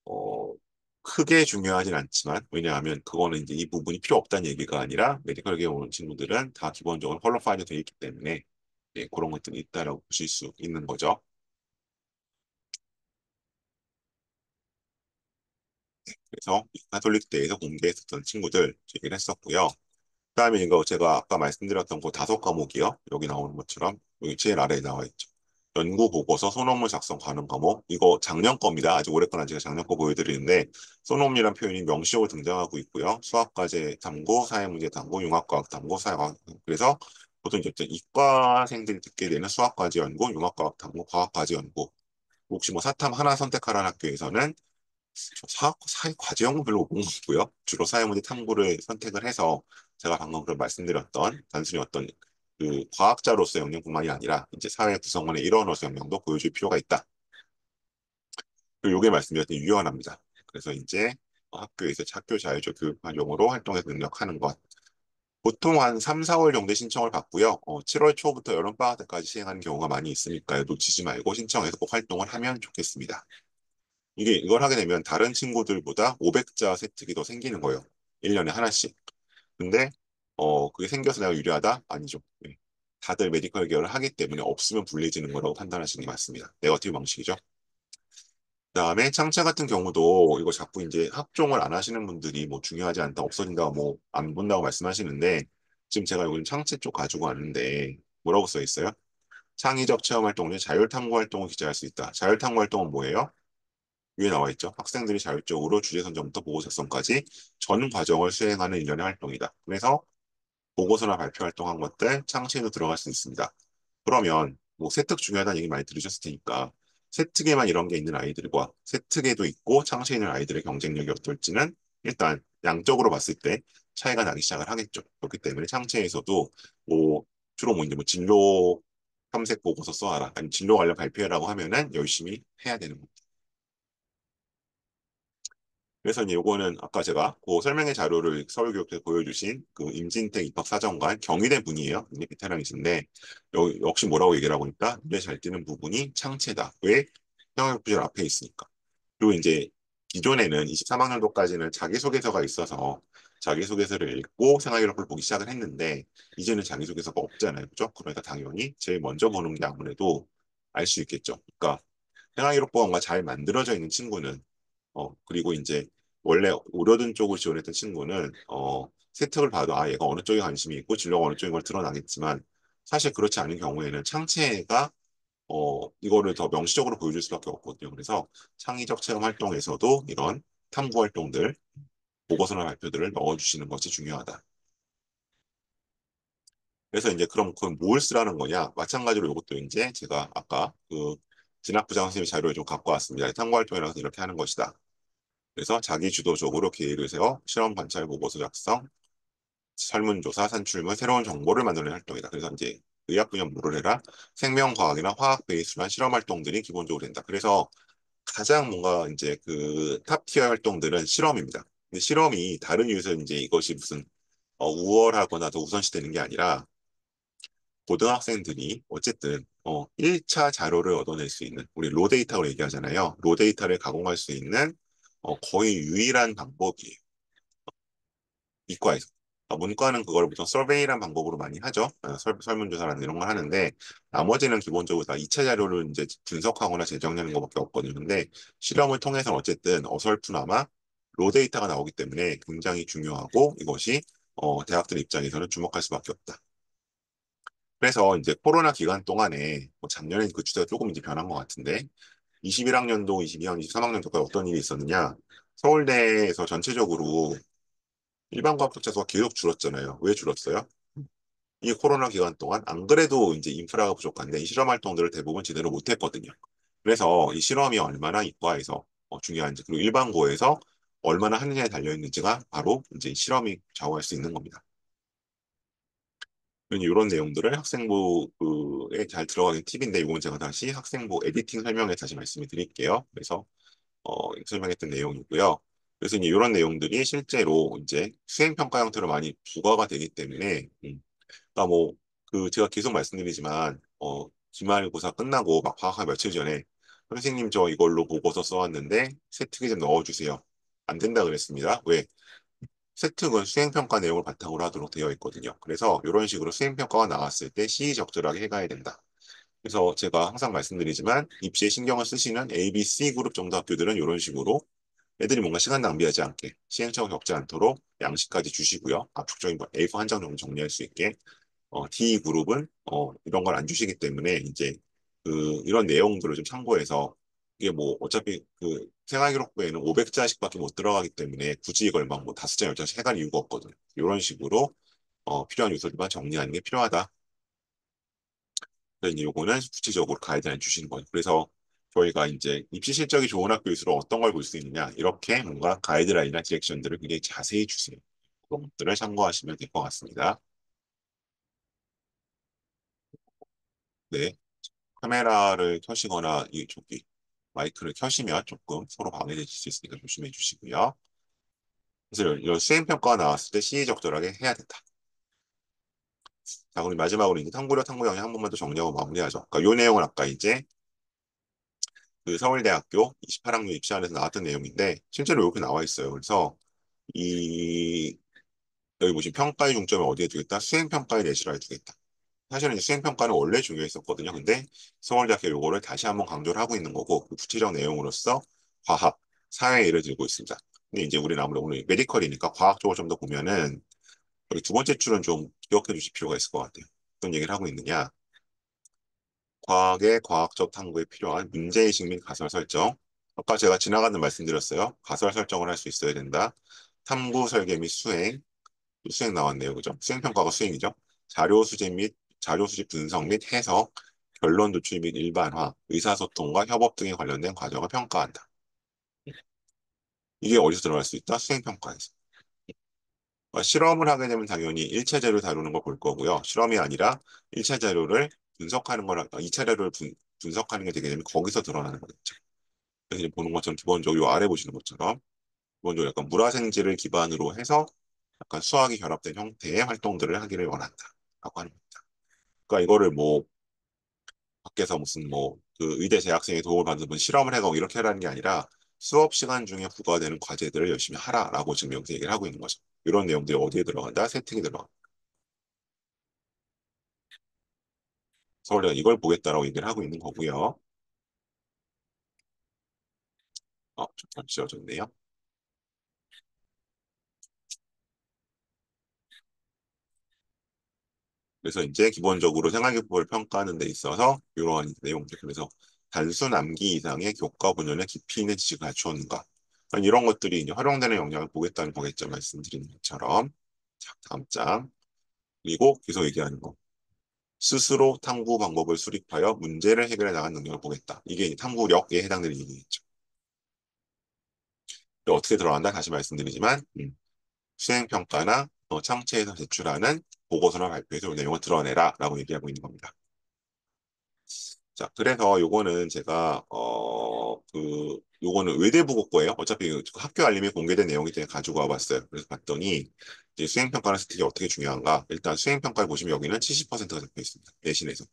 어, 크게 중요하진 않지만, 왜냐하면 그거는 이제 이 부분이 필요 없다는 얘기가 아니라 메디컬계에 오는 친구들은 다 기본적으로 퀄리파이드 되어 있기 때문에 예, 그런 것들이 있다라고 보실 수 있는 거죠. 그래서 가톨릭대에서 공개했었던 친구들 얘기를 했었고요. 그다음에 이거 제가 아까 말씀드렸던 그 다섯 과목이요. 여기 나오는 것처럼 여기 제일 아래에 나와 있죠. 연구 보고서 소논문 작성 관련 과목. 이거 작년 겁니다. 아직 올해 건 아직 작년 거 보여드리는데, 소논문이라는 표현이 명시적으로 등장하고 있고요. 수학과제 탐구, 사회문제 탐구, 융합과학 탐구, 사회과학 탐구. 그래서 보통 이제 이과생들이 듣게 되는 수학과제 연구, 융합과학 탐구, 과학과제 연구. 혹시 뭐 사탐 하나 선택하라는 학교에서는 사회 과제 연구 별로 못 본 것 같고요. 주로 사회문제 탐구를 선택을 해서 제가 방금 그 말씀드렸던 단순히 어떤 그 과학자로서의 역량뿐만이 아니라 이제 사회 구성원의 일원으로서 역량도 보여줄 필요가 있다. 그리고 요게 말씀드렸던 유연합니다. 그래서 이제 학교에서 학교 자율적 교육 활용으로 활동에서 능력하는 것. 보통 한 3, 4월 정도에 신청을 받고요. 7월 초부터 여름방학 때까지 시행하는 경우가 많이 있으니까요. 놓치지 말고 신청해서 꼭 활동을 하면 좋겠습니다. 이걸 하게 되면 다른 친구들보다 500자 세특이 더 생기는 거예요. 1년에 하나씩. 근데 그게 생겨서 내가 유리하다? 아니죠. 네. 다들 메디컬 계열을 하기 때문에 없으면 불리해지는 거라고 판단하시는 게 맞습니다. 네거티브 방식이죠. 그다음에 창체 같은 경우도 이거 자꾸 이제 학종을 안 하시는 분들이 뭐 중요하지 않다, 없어진다, 뭐 안 본다고 말씀하시는데, 지금 제가 여기 창체 쪽 가지고 왔는데 뭐라고 써 있어요? 창의적 체험 활동 중 자율탐구 활동을 기재할 수 있다. 자율탐구 활동은 뭐예요? 위에 나와 있죠. 학생들이 자율적으로 주제 선정부터 보고 작성까지 전 과정을 수행하는 일련의 활동이다. 그래서 보고서나 발표 활동한 것들 창시에도 들어갈 수 있습니다. 그러면 뭐 세특 중요하다는 얘기 많이 들으셨을 테니까 세특에만 이런 게 있는 아이들과 세특에도 있고 창시에 있는 아이들의 경쟁력이 어떨지는 일단 양적으로 봤을 때 차이가 나기 시작을 하겠죠. 그렇기 때문에 창체에서도 뭐 주로 뭐 이제 뭐 진로 탐색 보고서 써라, 아니 진로 관련 발표라고 하면은 열심히 해야 되는 겁니다. 그래서 이제 요거는 아까 제가 그 설명의 자료를 서울교육청에 보여주신 그 임진택 입학사정관 경희대 분이에요. 이게 베테랑이신데 역시 뭐라고 얘기를 하고 있다. 눈에 잘 띄는 부분이 창체다. 왜? 평양교육부절 앞에 있으니까. 그리고 이제 기존에는 23학년도까지는 자기소개서가 있어서 자기소개서를 읽고 생활기록부를 보기 시작을 했는데 이제는 자기소개서가 없잖아요. 그죠? 그러니까 당연히 제일 먼저 보는 게 아무래도 알 수 있겠죠. 그러니까 생활기록부가 뭔가 잘 만들어져 있는 친구는 그리고 이제 원래 오려든 쪽을 지원했던 친구는 세특을 봐도 아 얘가 어느 쪽에 관심이 있고 진로가 어느 쪽인 걸 드러나겠지만 사실 그렇지 않은 경우에는 창체가 이거를 더 명시적으로 보여줄 수밖에 없거든요. 그래서 창의적 체험 활동에서도 이런 탐구 활동들, 보고서나 발표들을 넣어주시는 것이 중요하다. 그래서 이제 그럼 그건 뭘 쓰라는 거냐? 마찬가지로 이것도 이제 제가 아까 그 진학부장 선생님 자료를 좀 갖고 왔습니다. 탐구 활동이라서 이렇게 하는 것이다. 그래서 자기 주도적으로 계획을 세워 실험 관찰 보고서 작성, 설문조사, 산출물, 새로운 정보를 만드는 활동이다. 그래서 이제 의학 분야 뭐를 해라? 생명과학이나 화학 베이스로 한 실험 활동들이 기본적으로 된다. 그래서 가장 뭔가 이제 그 탑티어 활동들은 실험입니다. 근데 실험이 다른 이유에서 이제 이것이 무슨 우월하거나 더 우선시되는 게 아니라 고등학생들이 어쨌든 1차 자료를 얻어낼 수 있는 우리 로 데이터로 얘기하잖아요. 로 데이터를 가공할 수 있는 거의 유일한 방법이에요. 이과에서. 문과는 그걸 보통 서베이란 방법으로 많이 하죠. 설문조사라는 이런 걸 하는데 나머지는 기본적으로 다 2차 자료를 이제 분석하거나 재정리하는 것밖에 없거든요. 근데 실험을 통해서 어쨌든 어설프나마 로 데이터가 나오기 때문에 굉장히 중요하고 이것이 대학들 입장에서는 주목할 수밖에 없다. 그래서 이제 코로나 기간 동안에 뭐 작년에 그 주제가 조금 이제 변한 것 같은데 21학년도, 22학년, 23학년도까지 어떤 일이 있었느냐? 서울대에서 전체적으로 일반 과학 독자수가 계속 줄었잖아요. 왜 줄었어요? 이 코로나 기간 동안 안 그래도 이제 인프라가 부족한데 이 실험 활동들을 대부분 제대로 못했거든요. 그래서 이 실험이 얼마나 이과에서 중요한지 그리고 일반고에서 얼마나 하느냐에 달려 있는지가 바로 이제 실험이 좌우할 수 있는 겁니다. 이런 내용들을 학생부에 잘 들어가는 팁인데 이건 제가 다시 학생부 에디팅 설명에 다시 말씀을 드릴게요. 그래서 설명했던 내용이고요. 그래서 이제 이런 내용들이 실제로 이제 수행평가 형태로 많이 부과가 되기 때문에 그러니까 뭐 그 제가 계속 말씀드리지만 기말고사 끝나고 막 방학한 며칠 전에 선생님 저 이걸로 보고서 써왔는데 세특에 좀 넣어주세요. 안 된다 그랬습니다. 왜? 세특은 수행평가 내용을 바탕으로 하도록 되어 있거든요. 그래서 이런 식으로 수행평가가 나왔을 때 시의적절하게 해가야 된다. 그래서 제가 항상 말씀드리지만 입시에 신경을 쓰시는 A, B, C 그룹 정도 학교들은 이런 식으로 애들이 뭔가 시간 낭비하지 않게 시행착오 겪지 않도록 양식까지 주시고요. 압축적인 A4 한 장 정도 정리할 수 있게 D 그룹은 이런 걸 안 주시기 때문에 이제 그 이런 내용들을 좀 참고해서 이게 뭐 어차피 그 생활기록부에는 500자씩밖에 못 들어가기 때문에 굳이 이걸 막 뭐 5장, 10장씩 해갈 이유가 없거든요. 이런 식으로 필요한 요소들만 정리하는 게 필요하다. 그래서 이제 요거는 구체적으로 가이드라인 주시는 거예요. 그래서 저희가 이제 입시 실적이 좋은 학교일수록 어떤 걸 볼 수 있느냐 이렇게 뭔가 가이드라인이나 디렉션들을 굉장히 자세히 주세요. 그런 것들을 참고하시면 될 것 같습니다. 네. 카메라를 켜시거나 이 저기 마이크를 켜시면 조금 서로 방해될 수 있으니까 조심해 주시고요. 그래서 이 수행평가가 나왔을 때 시의적절하게 해야 된다. 자, 그럼 마지막으로 이제 탐구력 탐구 영역 한 번만 더 정리하고 마무리하죠. 그러니까 이 내용은 아까 이제 그 서울대학교 28학년 입시안에서 나왔던 내용인데 실제로 이렇게 나와 있어요. 그래서 이 여기 보시면 평가의 중점을 어디에 두겠다? 수행평가의 내실화에 두겠다. 사실은 이제 수행평가는 원래 중요했었거든요. 근데 서울대학교 요거를 다시 한번 강조를 하고 있는 거고 그 구체적 내용으로서 과학, 사회 예를 들고 있습니다. 근데 이제 우리는 아무래도 오늘 메디컬이니까 과학 쪽을 좀 더 보면은 여기 두 번째 줄은 좀 기억해 주실 필요가 있을 것 같아요. 어떤 얘기를 하고 있느냐? 과학의 과학적 탐구에 필요한 문제의식 및 가설 설정. 아까 제가 지나가는 말씀드렸어요. 가설 설정을 할 수 있어야 된다. 탐구 설계 및 수행. 또 수행 나왔네요. 그죠? 수행평가가 수행이죠. 자료 수집 분석 및 해석, 결론 도출 및 일반화, 의사소통과 협업 등에 관련된 과정을 평가한다. 이게 어디서 들어갈 수 있다? 수행평가에서. 실험을 하게 되면 당연히 1차 자료 다루는 걸 볼 거고요. 실험이 아니라 1차 자료를 분석하는 거랑 2차 자료를 분석하는 게 되게 되면 거기서 드러나는 거겠죠. 그래서 이제 보는 것처럼 기본적으로 요 아래 보시는 것처럼 기본적으로 약간 물화생지를 기반으로 해서 약간 수학이 결합된 형태의 활동들을 하기를 원한다라고 하는 겁니다. 그러니까 이거를 뭐 밖에서 무슨 뭐 그 의대 재학생의 도움을 받는 분 실험을 해가고 이렇게 하라는 게 아니라 수업 시간 중에 부과되는 과제들을 열심히 하라라고 지금 여기서 얘기를 하고 있는 거죠. 이런 내용들이 어디에 들어간다? 세팅이 들어간다. 서울대가 이걸 보겠다라고 얘기를 하고 있는 거고요. 좀 지워졌네요. 그래서 이제 기본적으로 생활기법을 평가하는 데 있어서 이러한 내용들, 그래서 단순 암기 이상의 교과 분열의 깊이 있는 지식을 갖추었는가, 이런 것들이 이제 활용되는 영역을 보겠다는 거겠죠. 말씀드린 것처럼. 자, 다음 장. 그리고 계속 얘기하는 거. 스스로 탐구 방법을 수립하여 문제를 해결해 나가는 능력을 보겠다. 이게 이제 탐구력에 해당되는 얘기겠죠. 어떻게 들어간다? 다시 말씀드리지만 수행평가나 창체에서 제출하는 보고서나 발표에서 이 내용을 드러내라라고 얘기하고 있는 겁니다. 자, 그래서 요거는 제가 요거는 외대부고 거예요. 어차피 그 학교 알림에 공개된 내용이 때문에 가지고 와봤어요. 그래서 봤더니 이제 수행평가는 스틱이 어떻게 중요한가? 일단 수행평가를 보시면 여기는 70%가 적혀 있습니다. 내신에서.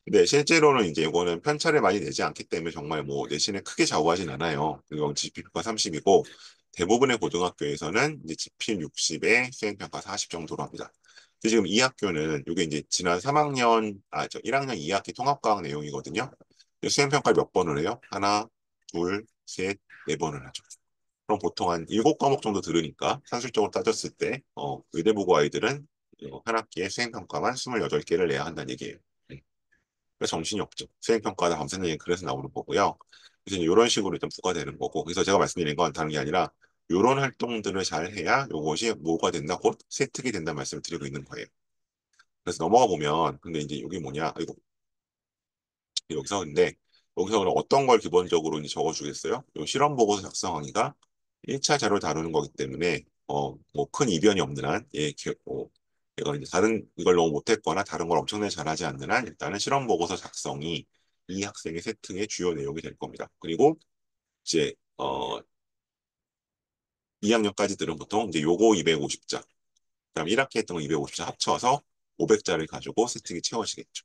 근데 실제로는 이제 이거는 편차를 많이 내지 않기 때문에 정말 뭐 내신에 크게 좌우하진 않아요. 그리고 GP가 30이고 대부분의 고등학교에서는 이제 GP 60에 수행평가 40 정도로 합니다. 근데 지금 이 학교는 이게 이제 지난 3학년, 저 1학년 2학기 통합과학 내용이거든요. 근데 수행평가를 몇 번을 해요? 하나, 둘, 셋, 네 번을 하죠. 그럼 보통 한 7과목 정도 들으니까 산술적으로 따졌을 때 의대부고 아이들은 한 학기에 수행평가만 28개를 내야 한다는 얘기예요. 그래서 정신이 없죠. 수행평가나 감사는 그래서 나오는 거고요. 그래서 이런 식으로 일단 부과되는 거고. 그래서 제가 말씀드린 건 다른 게 아니라 이런 활동들을 잘 해야 이것이 뭐가 된다, 곧 세특이 된다 말씀을 드리고 있는 거예요. 그래서 넘어가 보면 근데 이제 여기 뭐냐? 이거 여기서 근데 여기서 그럼 어떤 걸 기본적으로 이제 적어주겠어요? 요 실험 보고서 작성하기가 1차 자료를 다루는 거기 때문에 뭐 큰 이변이 없는 한 얘가 이제 다른 이걸 너무 못했거나 다른 걸 엄청나게 잘하지 않는 한 일단은 실험 보고서 작성이 이 학생의 세팅의 주요 내용이 될 겁니다. 그리고 이제 2학년까지들은 보통 이제 요거 250자, 그다음 1학기 했던 거 250자 합쳐서 500자를 가지고 세팅이 채워지겠죠.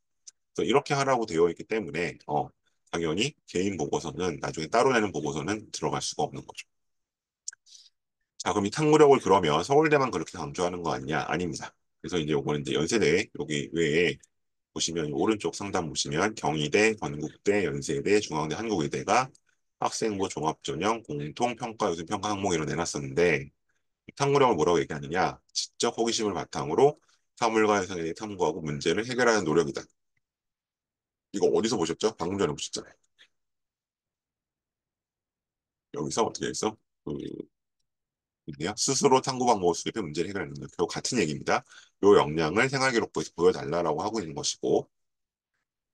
그래서 이렇게 하라고 되어 있기 때문에 당연히 개인 보고서는 나중에 따로 내는 보고서는 들어갈 수가 없는 거죠. 자, 그럼 이 탐구력을 그러면 서울대만 그렇게 강조하는 거 아니냐? 아닙니다. 그래서 이제 요거는 이제 연세대 여기 외에 보시면 오른쪽 상단 보시면 경희대, 건국대, 연세대, 중앙대, 한국의대가 학생부 종합전형 공통평가 요즘 평가 항목으로 내놨었는데 탐구력을 뭐라고 얘기하느냐? 지적 호기심을 바탕으로 사물과 현상에 탐구하고 문제를 해결하는 노력이다. 이거 어디서 보셨죠? 방금 전에 보셨잖아요. 여기서 어떻게 했어? 그, 있네요. 스스로 탐구 방법을 수립해 문제를 해결하는 것. 결국 같은 얘기입니다. 요 역량을 생활기록부에서 보여달라고 하고 있는 것이고,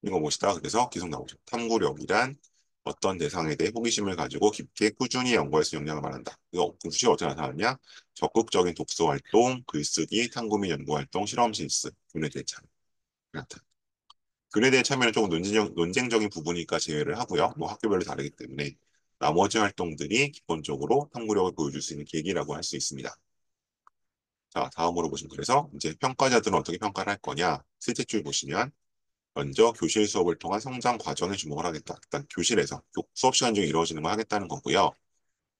이거 봅시다. 그래서 계속 나오죠. 탐구력이란 어떤 대상에 대해 호기심을 가지고 깊게 꾸준히 연구할 수 있는 역량을 말한다. 이거 구시 어떻게 나타났냐? 적극적인 독서 활동, 글쓰기, 탐구 및 연구 활동, 실험 실습, 교내 대참 나타. 교내 대해 참여는 조금 논쟁적인 부분이니까 제외를 하고요. 뭐 학교별로 다르기 때문에 나머지 활동들이 기본적으로 탐구력을 보여줄 수 있는 계기라고 할 수 있습니다. 자, 다음으로 보시면 그래서 이제 평가자들은 어떻게 평가를 할 거냐? 셋째 줄 보시면 먼저 교실 수업을 통한 성장 과정에 주목을 하겠다. 일단 교실에서 수업 시간 중에 이루어지는 걸 하겠다는 거고요.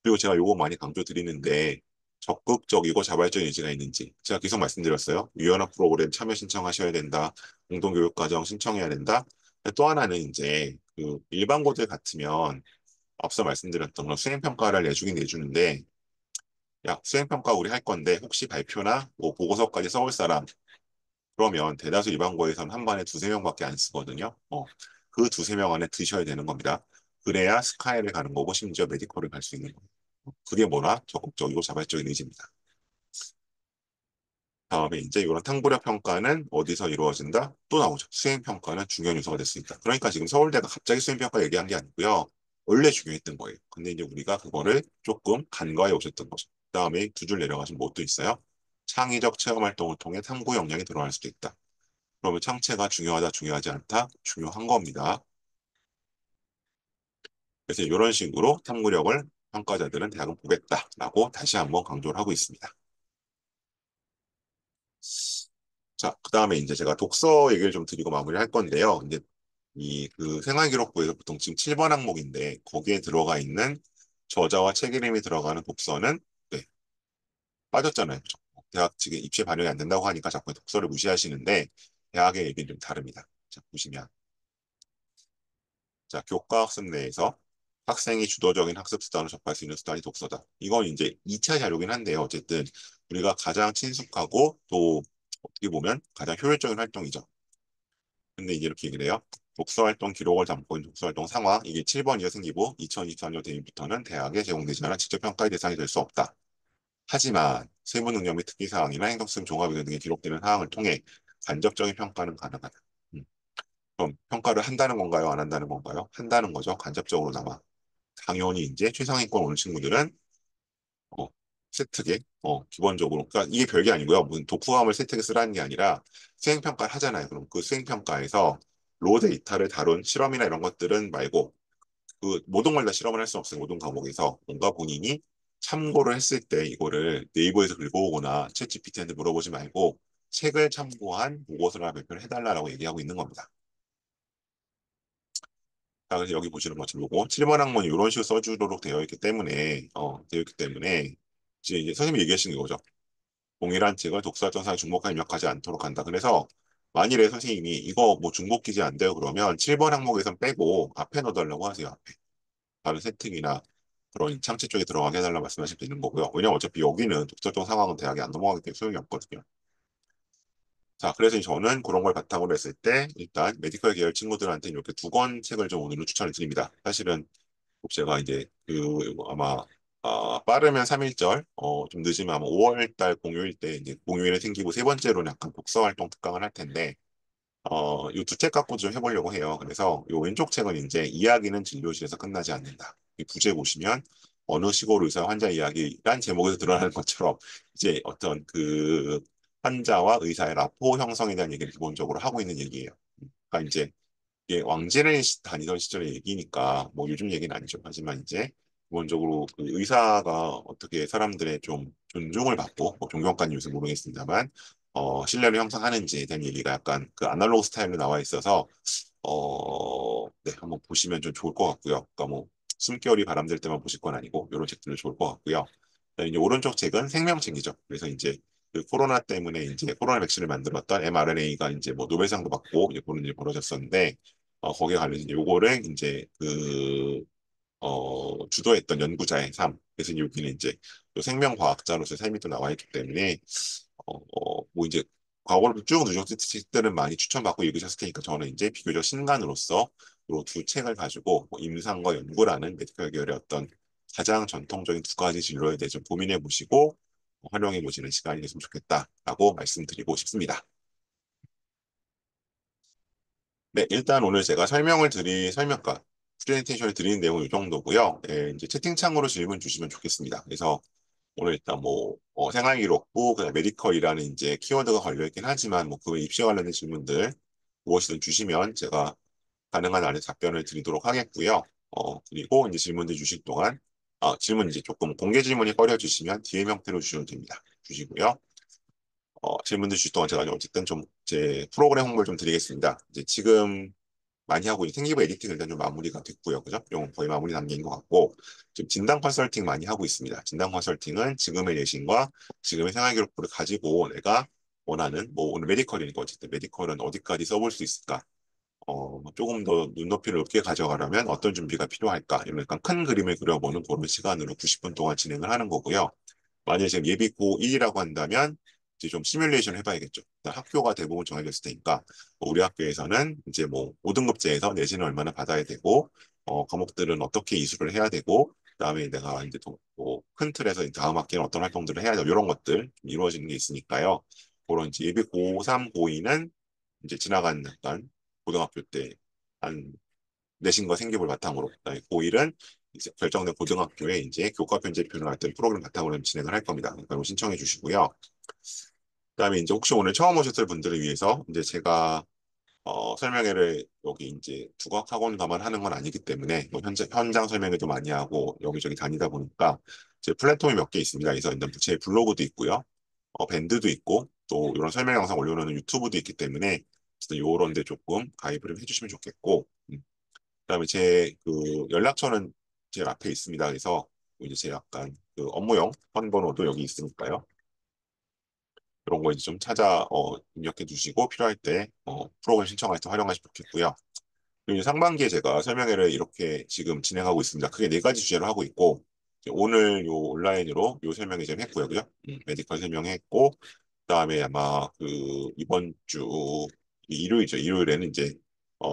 그리고 제가 요거 많이 강조 드리는데 적극적이고 자발적인 의지가 있는지 제가 계속 말씀드렸어요. 유연학 프로그램 참여 신청하셔야 된다. 공동교육과정 신청해야 된다. 또 하나는 이제 그 일반고들 같으면 앞서 말씀드렸던 건 수행평가를 내주긴 내주는데 야, 수행평가 우리 할 건데 혹시 발표나 뭐 보고서까지 써올 사람 그러면 대다수 일반고에서는 한 반에 두세 명밖에 안 쓰거든요. 그 두세 명 안에 드셔야 되는 겁니다. 그래야 스카이를 가는 거고 심지어 메디컬을 갈 수 있는 거예요. 그게 뭐라? 적극적이고 자발적인 의지입니다. 다음에 이제 이런 탕부력 평가는 어디서 이루어진다? 또 나오죠. 수행 평가는 중요한 요소가 될 수 있다. 그러니까 지금 서울대가 갑자기 수행 평가 얘기한 게 아니고요. 원래 중요했던 거예요. 근데 이제 우리가 그거를 조금 간과해 오셨던 거죠. 그다음에 두 줄 내려가시면 뭐 또 있어요? 창의적 체험 활동을 통해 탐구 역량이 들어갈 수도 있다. 그러면 창체가 중요하다, 중요하지 않다? 중요한 겁니다. 그래서 이런 식으로 탐구력을 평가자들은 대학은 보겠다라고 다시 한번 강조를 하고 있습니다. 자, 그 다음에 이제 제가 독서 얘기를 좀 드리고 마무리할 건데요. 이제 이 그 생활기록부에서 보통 지금 7번 항목인데 거기에 들어가 있는 저자와 책 이름이 들어가는 독서는 네, 빠졌잖아요. 그죠? 대학 지금 입시에 반영이 안 된다고 하니까 자꾸 독서를 무시하시는데 대학의 얘기는 좀 다릅니다. 자, 보시면 자, 교과학습 내에서 학생이 주도적인 학습 수단을 접할 수 있는 수단이 독서다. 이건 이제 2차 자료긴 한데요. 어쨌든 우리가 가장 친숙하고 또 어떻게 보면 가장 효율적인 활동이죠. 근데 이제 이렇게 얘기를 해요. 독서활동 기록을 담고 있는 독서활동 상황, 이게 7번 이하 생기부 2024년 대입부터는 대학에 제공되지 않은 직접 평가의 대상이 될 수 없다. 하지만 세부 능력 및 특기사항이나 행동성 종합의견 등에 기록되는 사항을 통해 간접적인 평가는 가능하다. 음. 그럼 평가를 한다는 건가요? 안 한다는 건가요? 한다는 거죠. 간접적으로나마. 당연히 이제 최상위권 오는 친구들은 어, 세특에 기본적으로 그러니까 이게 별게 아니고요. 무슨 독후감을 세특에 쓰라는 게 아니라 수행평가를 하잖아요. 그럼 그 수행평가에서 로 데이터를 다룬 실험이나 이런 것들은 말고 그 모든 걸 다 실험을 할 수 없어요. 모든 과목에서 뭔가 본인이 참고를 했을 때 이거를 네이버에서 긁어오거나 챗 GPT한테 물어보지 말고 책을 참고한 보고서나 발표를 해달라고 얘기하고 있는 겁니다. 자, 그래서 여기 보시는 것처럼 요거 7번 항목이 이런 식으로 써주도록 되어 있기 때문에 이제 선생님이 얘기하시는 거죠. 동일한 책을 독서활동상에 중복하여 입력하지 않도록 한다. 그래서 만일에 선생님이 이거 뭐 중복 기재 안 돼요 그러면 7번 항목에선 빼고 앞에 넣어달라고 하세요. 앞에. 다른 세팅이나 그런 창체 쪽에 들어가게 해달라 말씀하실 수 있는 거고요. 왜냐면 어차피 여기는 독서활동 상황은 대학에 안 넘어가기 때문에 소용이 없거든요. 자, 그래서 저는 그런 걸 바탕으로 했을 때 일단 메디컬 계열 친구들한테 이렇게 두 권 책을 좀 오늘은 추천을 드립니다. 사실은 제가 이제 아마 빠르면 3일절, 좀 늦으면 아마 5월 달 공휴일 때 이제 공휴일에 생기고 세 번째로는 약간 독서 활동 특강을 할 텐데 이 두 책 갖고 좀 해보려고 해요. 그래서 이 왼쪽 책은 이제 이야기는 진료실에서 끝나지 않는다. 이 부제 보시면 어느 시골 의사 환자 이야기란 제목에서 드러나는 것처럼 이제 어떤 그 환자와 의사의 라포 형성에 대한 얘기를 기본적으로 하고 있는 얘기예요. 그러니까 이제 이게 왕진을 다니던 시절의 얘기니까 뭐 요즘 얘기는 아니죠. 하지만 이제 기본적으로 그 의사가 어떻게 사람들의 좀 존중을 받고 뭐 존경까지 요새 모르겠습니다만 신뢰를 형성하는지에 대한 얘기가 약간 그 아날로그 스타일로 나와 있어서 네, 한번 보시면 좀 좋을 것 같고요. 그러니까 뭐 숨결이 바람들 때만 보실 건 아니고 이런 책들도 좋을 것 같고요. 그다음에 이제 오른쪽 책은 생명책이죠. 그래서 이제 그 코로나 때문에 이제 코로나 백신을 만들었던 mRNA가 이제 뭐 노벨상도 받고 이제 그런 일이 벌어졌었는데 거기에 관련해서 요거를 이제 주도했던 연구자의 삶. 그래서 여기는 이제 또 생명과학자로서의 삶이 또 나와 있기 때문에 뭐 이제 과거로 쭉 누적 책들은 많이 추천받고 읽으셨을 테니까 저는 이제 비교적 신간으로서 이두 책을 가지고 뭐 임상과 연구라는 메디컬 계열의 어떤 가장 전통적인 두 가지 진로에 대해 좀 고민해 보시고 활용해 보시는 시간이 됐으면 좋겠다라고 말씀드리고 싶습니다. 네, 일단 오늘 제가 설명과 프레젠테이션을 드리는 내용은 이 정도고요. 네, 이제 채팅창으로 질문 주시면 좋겠습니다. 그래서 오늘 일단 뭐 생활기록부, 그다음 메디컬이라는 이제 키워드가 걸려 있긴 하지만 뭐 그 입시와 관련된 질문들 무엇이든 주시면 제가 가능한 한에 답변을 드리도록 하겠고요. 그리고 이제 질문들 주실 동안 질문 이제 조금 공개 질문이 꺼려 주시면 DM 형태로 주시면 됩니다. 주시고요. 질문들 주실 동안 제가 어쨌든 좀 제 프로그램 홍보를 좀 드리겠습니다. 이제 지금 많이 하고 있는 생기부 에디팅 일단 좀 마무리가 됐고요. 그죠? 이건 거의 마무리 단계인 것 같고 지금 진단 컨설팅 많이 하고 있습니다. 진단 컨설팅은 지금의 내신과 지금의 생활 기록부를 가지고 내가 원하는 뭐 오늘 메디컬이니까 어쨌든 메디컬은 어디까지 써볼 수 있을까? 조금 더 눈높이를 높게 가져가려면 어떤 준비가 필요할까? 이런 약간 큰 그림을 그려보는 그런 시간으로 90분 동안 진행을 하는 거고요. 만약에 지금 예비 고1이라고 한다면 이제 좀 시뮬레이션을 해봐야겠죠. 일단 학교가 대부분 정해졌을 테니까 우리 학교에서는 이제 뭐 5등급제에서 내신을 얼마나 받아야 되고 과목들은 어떻게 이수를 해야 되고 그다음에 내가 이제 뭐큰 틀에서 다음 학기는 어떤 활동들을 해야 되고 이런 것들 좀 이루어지는 게 있으니까요. 그런 이제 예비 고3, 고2는 이제 지나간 어떤 고등학교 때 한 내신과 생기부를 바탕으로 그다음에 고1은 이제 결정된 고등학교에 이제 교과 편집표를 할때 프로그램 바탕으로 진행을 할 겁니다. 그러니까 신청해 주시고요. 그다음에 이제 혹시 오늘 처음 오셨을 분들을 위해서 이제 제가 설명회를 여기 이제 국악학원가만 하는 건 아니기 때문에 뭐 현장 설명회도 많이 하고 여기저기 다니다 보니까 제 플랫폼이 몇 개 있습니다. 그래서 일단 제 블로그도 있고요. 밴드도 있고 또 이런 설명 영상 올려놓는 유튜브도 있기 때문에 어쨌든 요런 데 조금 가입을 해주시면 좋겠고 그다음에 제 그 연락처는 제 앞에 있습니다. 그래서 이제 제 약간 그 업무용 번번호도 여기 있으니까요. 그런 거 이제 좀 찾아 입력해 두시고 필요할 때 프로그램 신청할 때 활용하시면 좋겠고요. 그리고 이제 상반기에 제가 설명회를 이렇게 지금 진행하고 있습니다. 크게 네 가지 주제로 하고 있고 이제 오늘 요 온라인으로 요 설명회 좀 했고요, 그죠? 메디컬 설명했고 그다음에 아마 그 이번 주 일요일이죠. 일요일에는 이제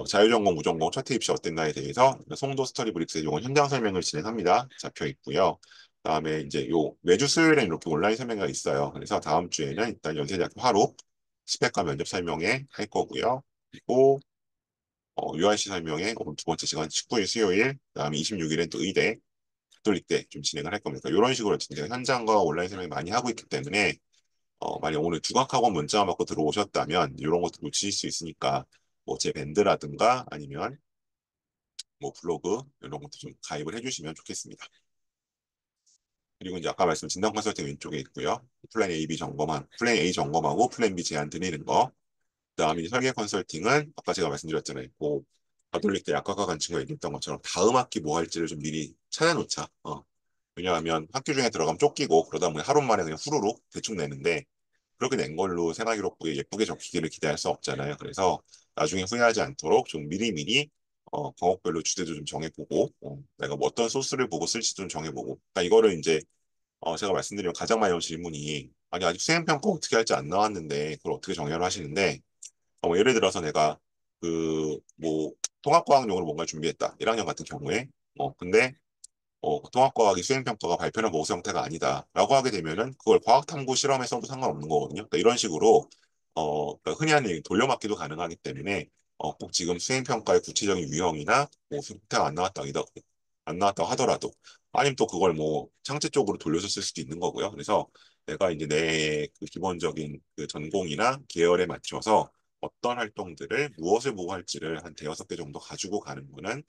자유전공, 무전공 첫 입시 어땠나에 대해서 송도 스터디 브릭스의 요건 현장 설명을 진행합니다. 잡혀 있고요. 그다음에 이제 요 매주 수요일에 이렇게 온라인 설명회가 있어요. 그래서 다음 주에는 일단 연세대학교 화로 스펙과 면접 설명회 할 거고요. 그리고 URC 설명회 오늘 두 번째 시간 19일 수요일, 그다음에 26일엔 또 의대 가톨릭대 좀 진행을 할 겁니다. 이런 식으로 진짜 현장과 온라인 설명 많이 하고 있기 때문에 만약 오늘 두각학원 문자 받고 들어오셨다면 이런 것도 놓치실 수 있으니까 뭐 제 밴드라든가 아니면 뭐 블로그 이런 것도 좀 가입을 해주시면 좋겠습니다. 그리고 이제 아까 말씀 진단 컨설팅 왼쪽에 있고요. 플랜 A, B 점검한 플랜 A 점검하고 플랜 B 제안 드리는 거. 그다음에 설계 컨설팅은 아까 제가 말씀드렸잖아요. 그 가톨릭 대 약학과 간 친구가 얘기했던 것처럼 다음 학기 뭐 할지를 좀 미리 찾아놓자. 왜냐하면 학교 중에 들어가면 쫓기고 그러다 보니 하루 만에 그냥 후루룩 대충 내는데 그렇게 낸 걸로 생활기록부에 예쁘게 적히기를 기대할 수 없잖아요. 그래서 나중에 후회하지 않도록 좀 미리미리 과목별로 주제도 좀 정해보고 내가 뭐 어떤 소스를 보고 쓸지 좀 정해보고 그러니까 이거를 이제 제가 말씀드리면 가장 많이 오는 질문이 아니 아직 수행평가 어떻게 할지 안 나왔는데 그걸 어떻게 정렬을 하시는데 뭐 예를 들어서 내가 그 뭐 통합과학용으로 뭔가 준비했다 1학년 같은 경우에 근데 통합과학이 수행평가가 발표나 모의고사 형태가 아니다라고 하게 되면은 그걸 과학탐구 실험에 써도 상관없는 거거든요. 그러니까 이런 식으로 그러니까 흔히 하는 돌려막기도 가능하기 때문에 꼭 지금 수행평가의 구체적인 유형이나 뭐 형태가 안 나왔다고 하더라도 아니면 또 그걸 뭐 창제 쪽으로 돌려서 쓸 수도 있는 거고요. 그래서 내가 이제 내 그 기본적인 그 전공이나 계열에 맞춰서 어떤 활동들을 무엇을 보고 할지를 한 대여섯 개 정도 가지고 가는 거는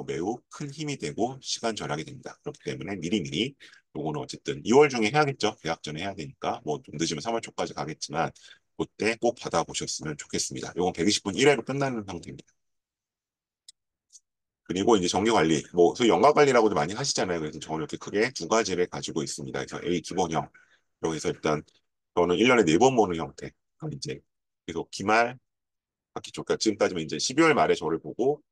매우 큰 힘이 되고 시간 절약이 됩니다. 그렇기 때문에 미리미리 요거는 어쨌든 2월 중에 해야겠죠. 개학 전에 해야 되니까 뭐 좀 늦으면 3월 초까지 가겠지만 그때 꼭 받아보셨으면 좋겠습니다. 요건 120분 1회로 끝나는 상태입니다. 그리고 이제 정기관리, 뭐 소위 연가관리라고도 많이 하시잖아요. 그래서 저는 이렇게 크게 두 가지를 가지고 있습니다. 그래서 A 기본형, 여기서 일단 저는 1년에 4번 보는 형태. 그럼 이제 계속 기말, 학기 초, 그러니까 지금 따지면 이제 12월 말에 저를 보고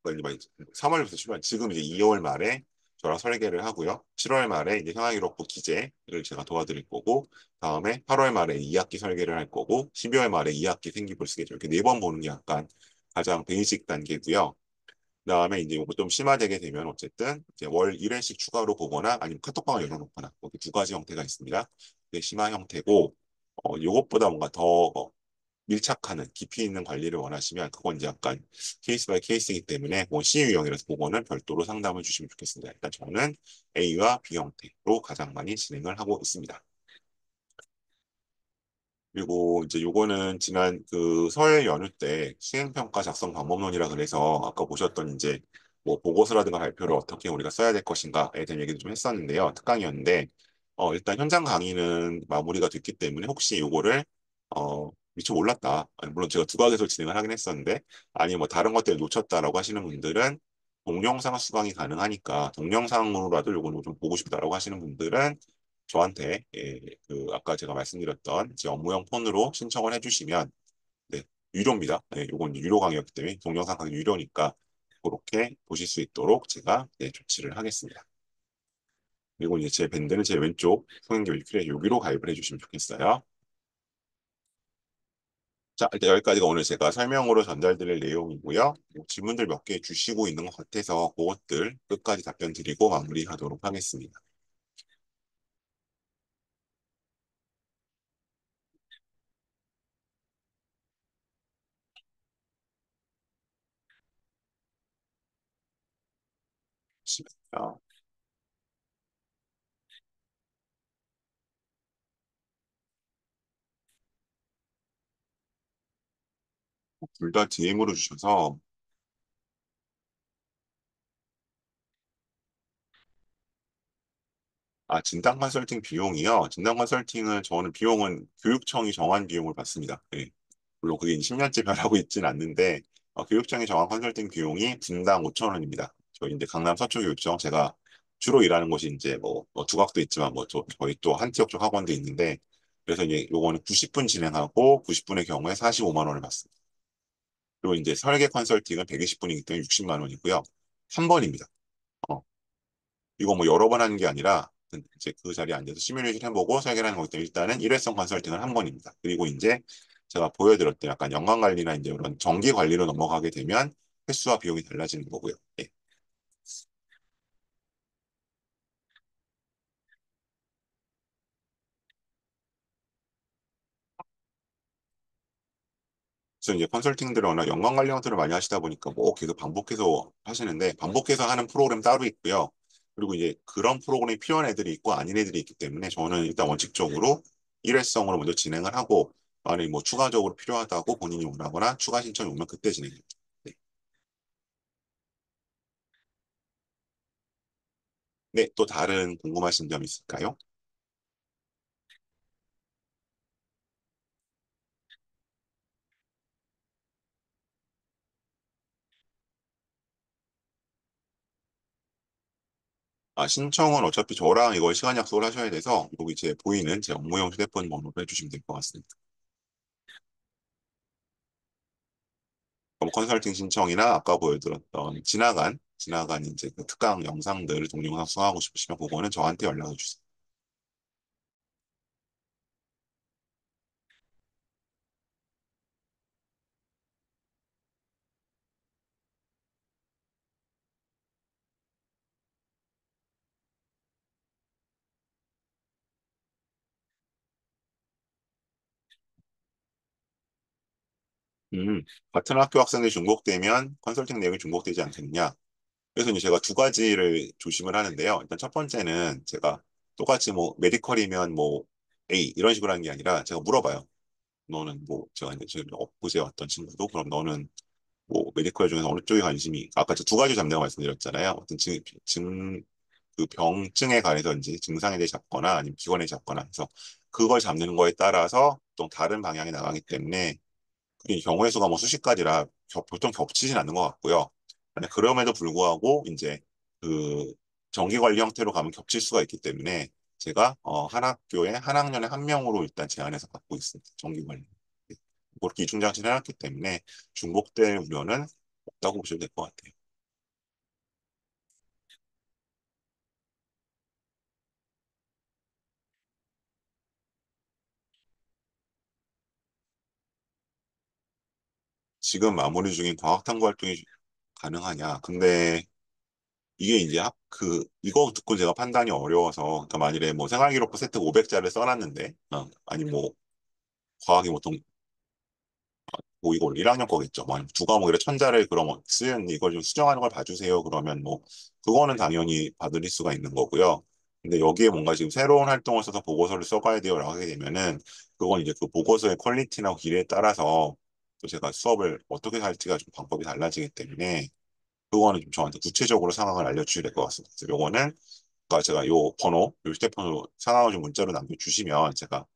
그러니까 이제 3월부터 출발. 지금 이제 2월 말에 저랑 설계를 하고요. 7월 말에 이제 형학기록부 기재를 제가 도와드릴 거고, 다음에 8월 말에 2학기 설계를 할 거고, 12월 말에 2학기 생기부 스케줄 이렇게 4번 보는 게 약간 가장 베이직 단계고요. 그다음에 이제 이거 좀 심화되게 되면 어쨌든 이제 월 1회씩 추가로 보거나 아니면 카톡방을 열어놓거나 이렇게 두 가지 형태가 있습니다. 이게 심화 형태고, 이것보다 뭔가 더 밀착하는 깊이 있는 관리를 원하시면 그건 이제 약간 케이스 바이 케이스이기 때문에 뭐 C 유형이라서 그거는 별도로 상담을 주시면 좋겠습니다. 일단 저는 A와 B 형태로 가장 많이 진행을 하고 있습니다. 그리고 이제 요거는 지난 그 설 연휴 때 수행평가 작성 방법론이라 그래서 아까 보셨던 이제 뭐 보고서라든가 발표를 어떻게 우리가 써야 될 것인가에 대한 얘기도 좀 했었는데요. 특강이었는데 일단 현장 강의는 마무리가 됐기 때문에 혹시 요거를 미처 몰랐다. 아니, 물론 제가 두 과에서 진행을 하긴 했었는데 아니 뭐 다른 것 때문에 놓쳤다라고 하시는 분들은 동영상 수강이 가능하니까 동영상으로라도 요거는 좀 보고 싶다라고 하시는 분들은 저한테 그 아까 제가 말씀드렸던 제 업무용 폰으로 신청을 해주시면 네, 유료입니다. 네, 요건 유료 강의였기 때문에 동영상 강의 유료니까 그렇게 보실 수 있도록 제가 조치를 하겠습니다. 그리고 이제 제 밴드는 제 왼쪽 성인교육실에 여기로 가입을 해주시면 좋겠어요. 자, 일단 여기까지가 오늘 제가 설명으로 전달드릴 내용이고요. 뭐 질문들 몇 개 주시고 있는 것 같아서 그것들 끝까지 답변 드리고 마무리하도록 하겠습니다. 잠시만요. 둘 다 DM으로 주셔서 진단 컨설팅 비용이요. 진단 컨설팅은 저는 비용은 교육청이 정한 비용을 받습니다. 예. 물론 그게 10년째 변하고 있진 않는데 교육청이 정한 컨설팅 비용이 분당 5천 원입니다. 저희 이제 강남 서초교육청 제가 주로 일하는 곳이 이제 뭐 두각도 있지만 저희 또 한티역 쪽 학원도 있는데 그래서 이제 요거는 90분 진행하고 90분의 경우에 45만 원을 받습니다. 그리고 이제 설계 컨설팅은 120분이기 때문에 60만 원이고요. 한 번입니다. 어, 이거 뭐 여러 번 하는 게 아니라 이제 그 자리에 앉아서 시뮬레이션 해보고 설계를 하는 거기 때문에 일단은 일회성 컨설팅은 한 번입니다. 그리고 이제 제가 보여드렸던 약간 연관 관리나 이제 이런 정기 관리로 넘어가게 되면 횟수와 비용이 달라지는 거고요. 예. 그래서 이제 컨설팅들을 워낙 연관 관리 형태를 많이 하시다 보니까 뭐 계속 반복해서 하시는데 반복해서 하는 프로그램 따로 있고요. 그리고 이제 그런 프로그램이 필요한 애들이 있고 아닌 애들이 있기 때문에 저는 일단 원칙적으로 일회성으로 먼저 진행을 하고 만약에 뭐 추가적으로 필요하다고 본인이 원하거나 추가 신청이 오면 그때 진행해요. 네. 네, 또 다른 궁금하신 점 있을까요? 신청은 어차피 저랑 이걸 시간 약속을 하셔야 돼서 여기 제 보이는 제 업무용 휴대폰 번호로 해주시면 될 것 같습니다. 그럼 컨설팅 신청이나 아까 보여드렸던 지나간 이제 그 특강 영상들 동영상 수강하고 싶으시면 그거는 저한테 연락을 주세요. 같은 학교 학생들이 중복되면 컨설팅 내용이 중복되지 않겠느냐? 그래서 이제 제가 두 가지를 조심을 하는데요. 일단 첫 번째는 제가 똑같이 뭐 메디컬이면 뭐 A 이런 식으로 하는 게 아니라 제가 물어봐요. 너는 뭐 제가 이제 지금 엊그제 왔던 친구도 그럼 너는 뭐 메디컬 중에서 어느 쪽에 관심이 아까 저 두 가지 잡내고 말씀드렸잖아요. 어떤 그 병증에 관해서인지 증상에 대해 잡거나 아니면 기관에 잡거나 해서 그걸 잡는 거에 따라서 또 다른 방향이 나가기 때문에 그게 경우의 수가 뭐 수십 가지라 보통 겹치진 않는 것 같고요. 근데 그럼에도 불구하고 이제 그 정기 관리 형태로 가면 겹칠 수가 있기 때문에 제가 한 학교에 한 학년에 한 명으로 일단 제한해서 갖고 있습니다. 정기 관리. 그렇게 이중장치를 해놨기 때문에 중복될 우려는 없다고 보시면 될 것 같아요. 지금 마무리 중인 과학탐구 활동이 가능하냐? 근데 이게 이제 이거 듣고 제가 판단이 어려워서, 그러니까 만일에 뭐 생활기록부 세트 500자를 써놨는데, 아니 뭐 과학이 뭐 이거 1학년 거겠죠. 뭐 두 과목이라 1000자를 그럼 쓰는 이걸 좀 수정하는 걸 봐주세요. 그러면 뭐 그거는 당연히 받을 수가 있는 거고요. 근데 여기에 뭔가 지금 새로운 활동을 써서 보고서를 써가야 돼요라고 하게 되면은 그건 이제 그 보고서의 퀄리티나 길이에 따라서 또 제가 수업을 어떻게 할지가 좀 방법이 달라지기 때문에 그거는 좀 저한테 구체적으로 상황을 알려주셔야 될 것 같습니다. 그래서 요거는 아까 제가 요 번호, 요 휴대폰으로 상황을 좀 문자로 남겨주시면 제가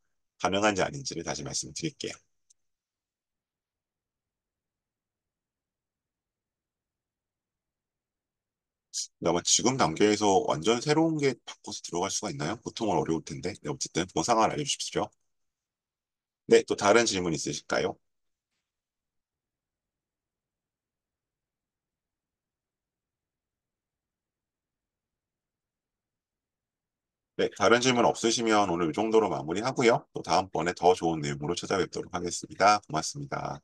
가능한지 아닌지를 다시 말씀드릴게요. 근데 아마 지금 단계에서 완전 새로운 게 바꿔서 들어갈 수가 있나요? 보통은 어려울 텐데. 네, 어쨌든 그 상황을 알려주십시오. 네, 또 다른 질문 있으실까요? 네, 다른 질문 없으시면 오늘 이 정도로 마무리하고요. 또 다음번에 더 좋은 내용으로 찾아뵙도록 하겠습니다. 고맙습니다.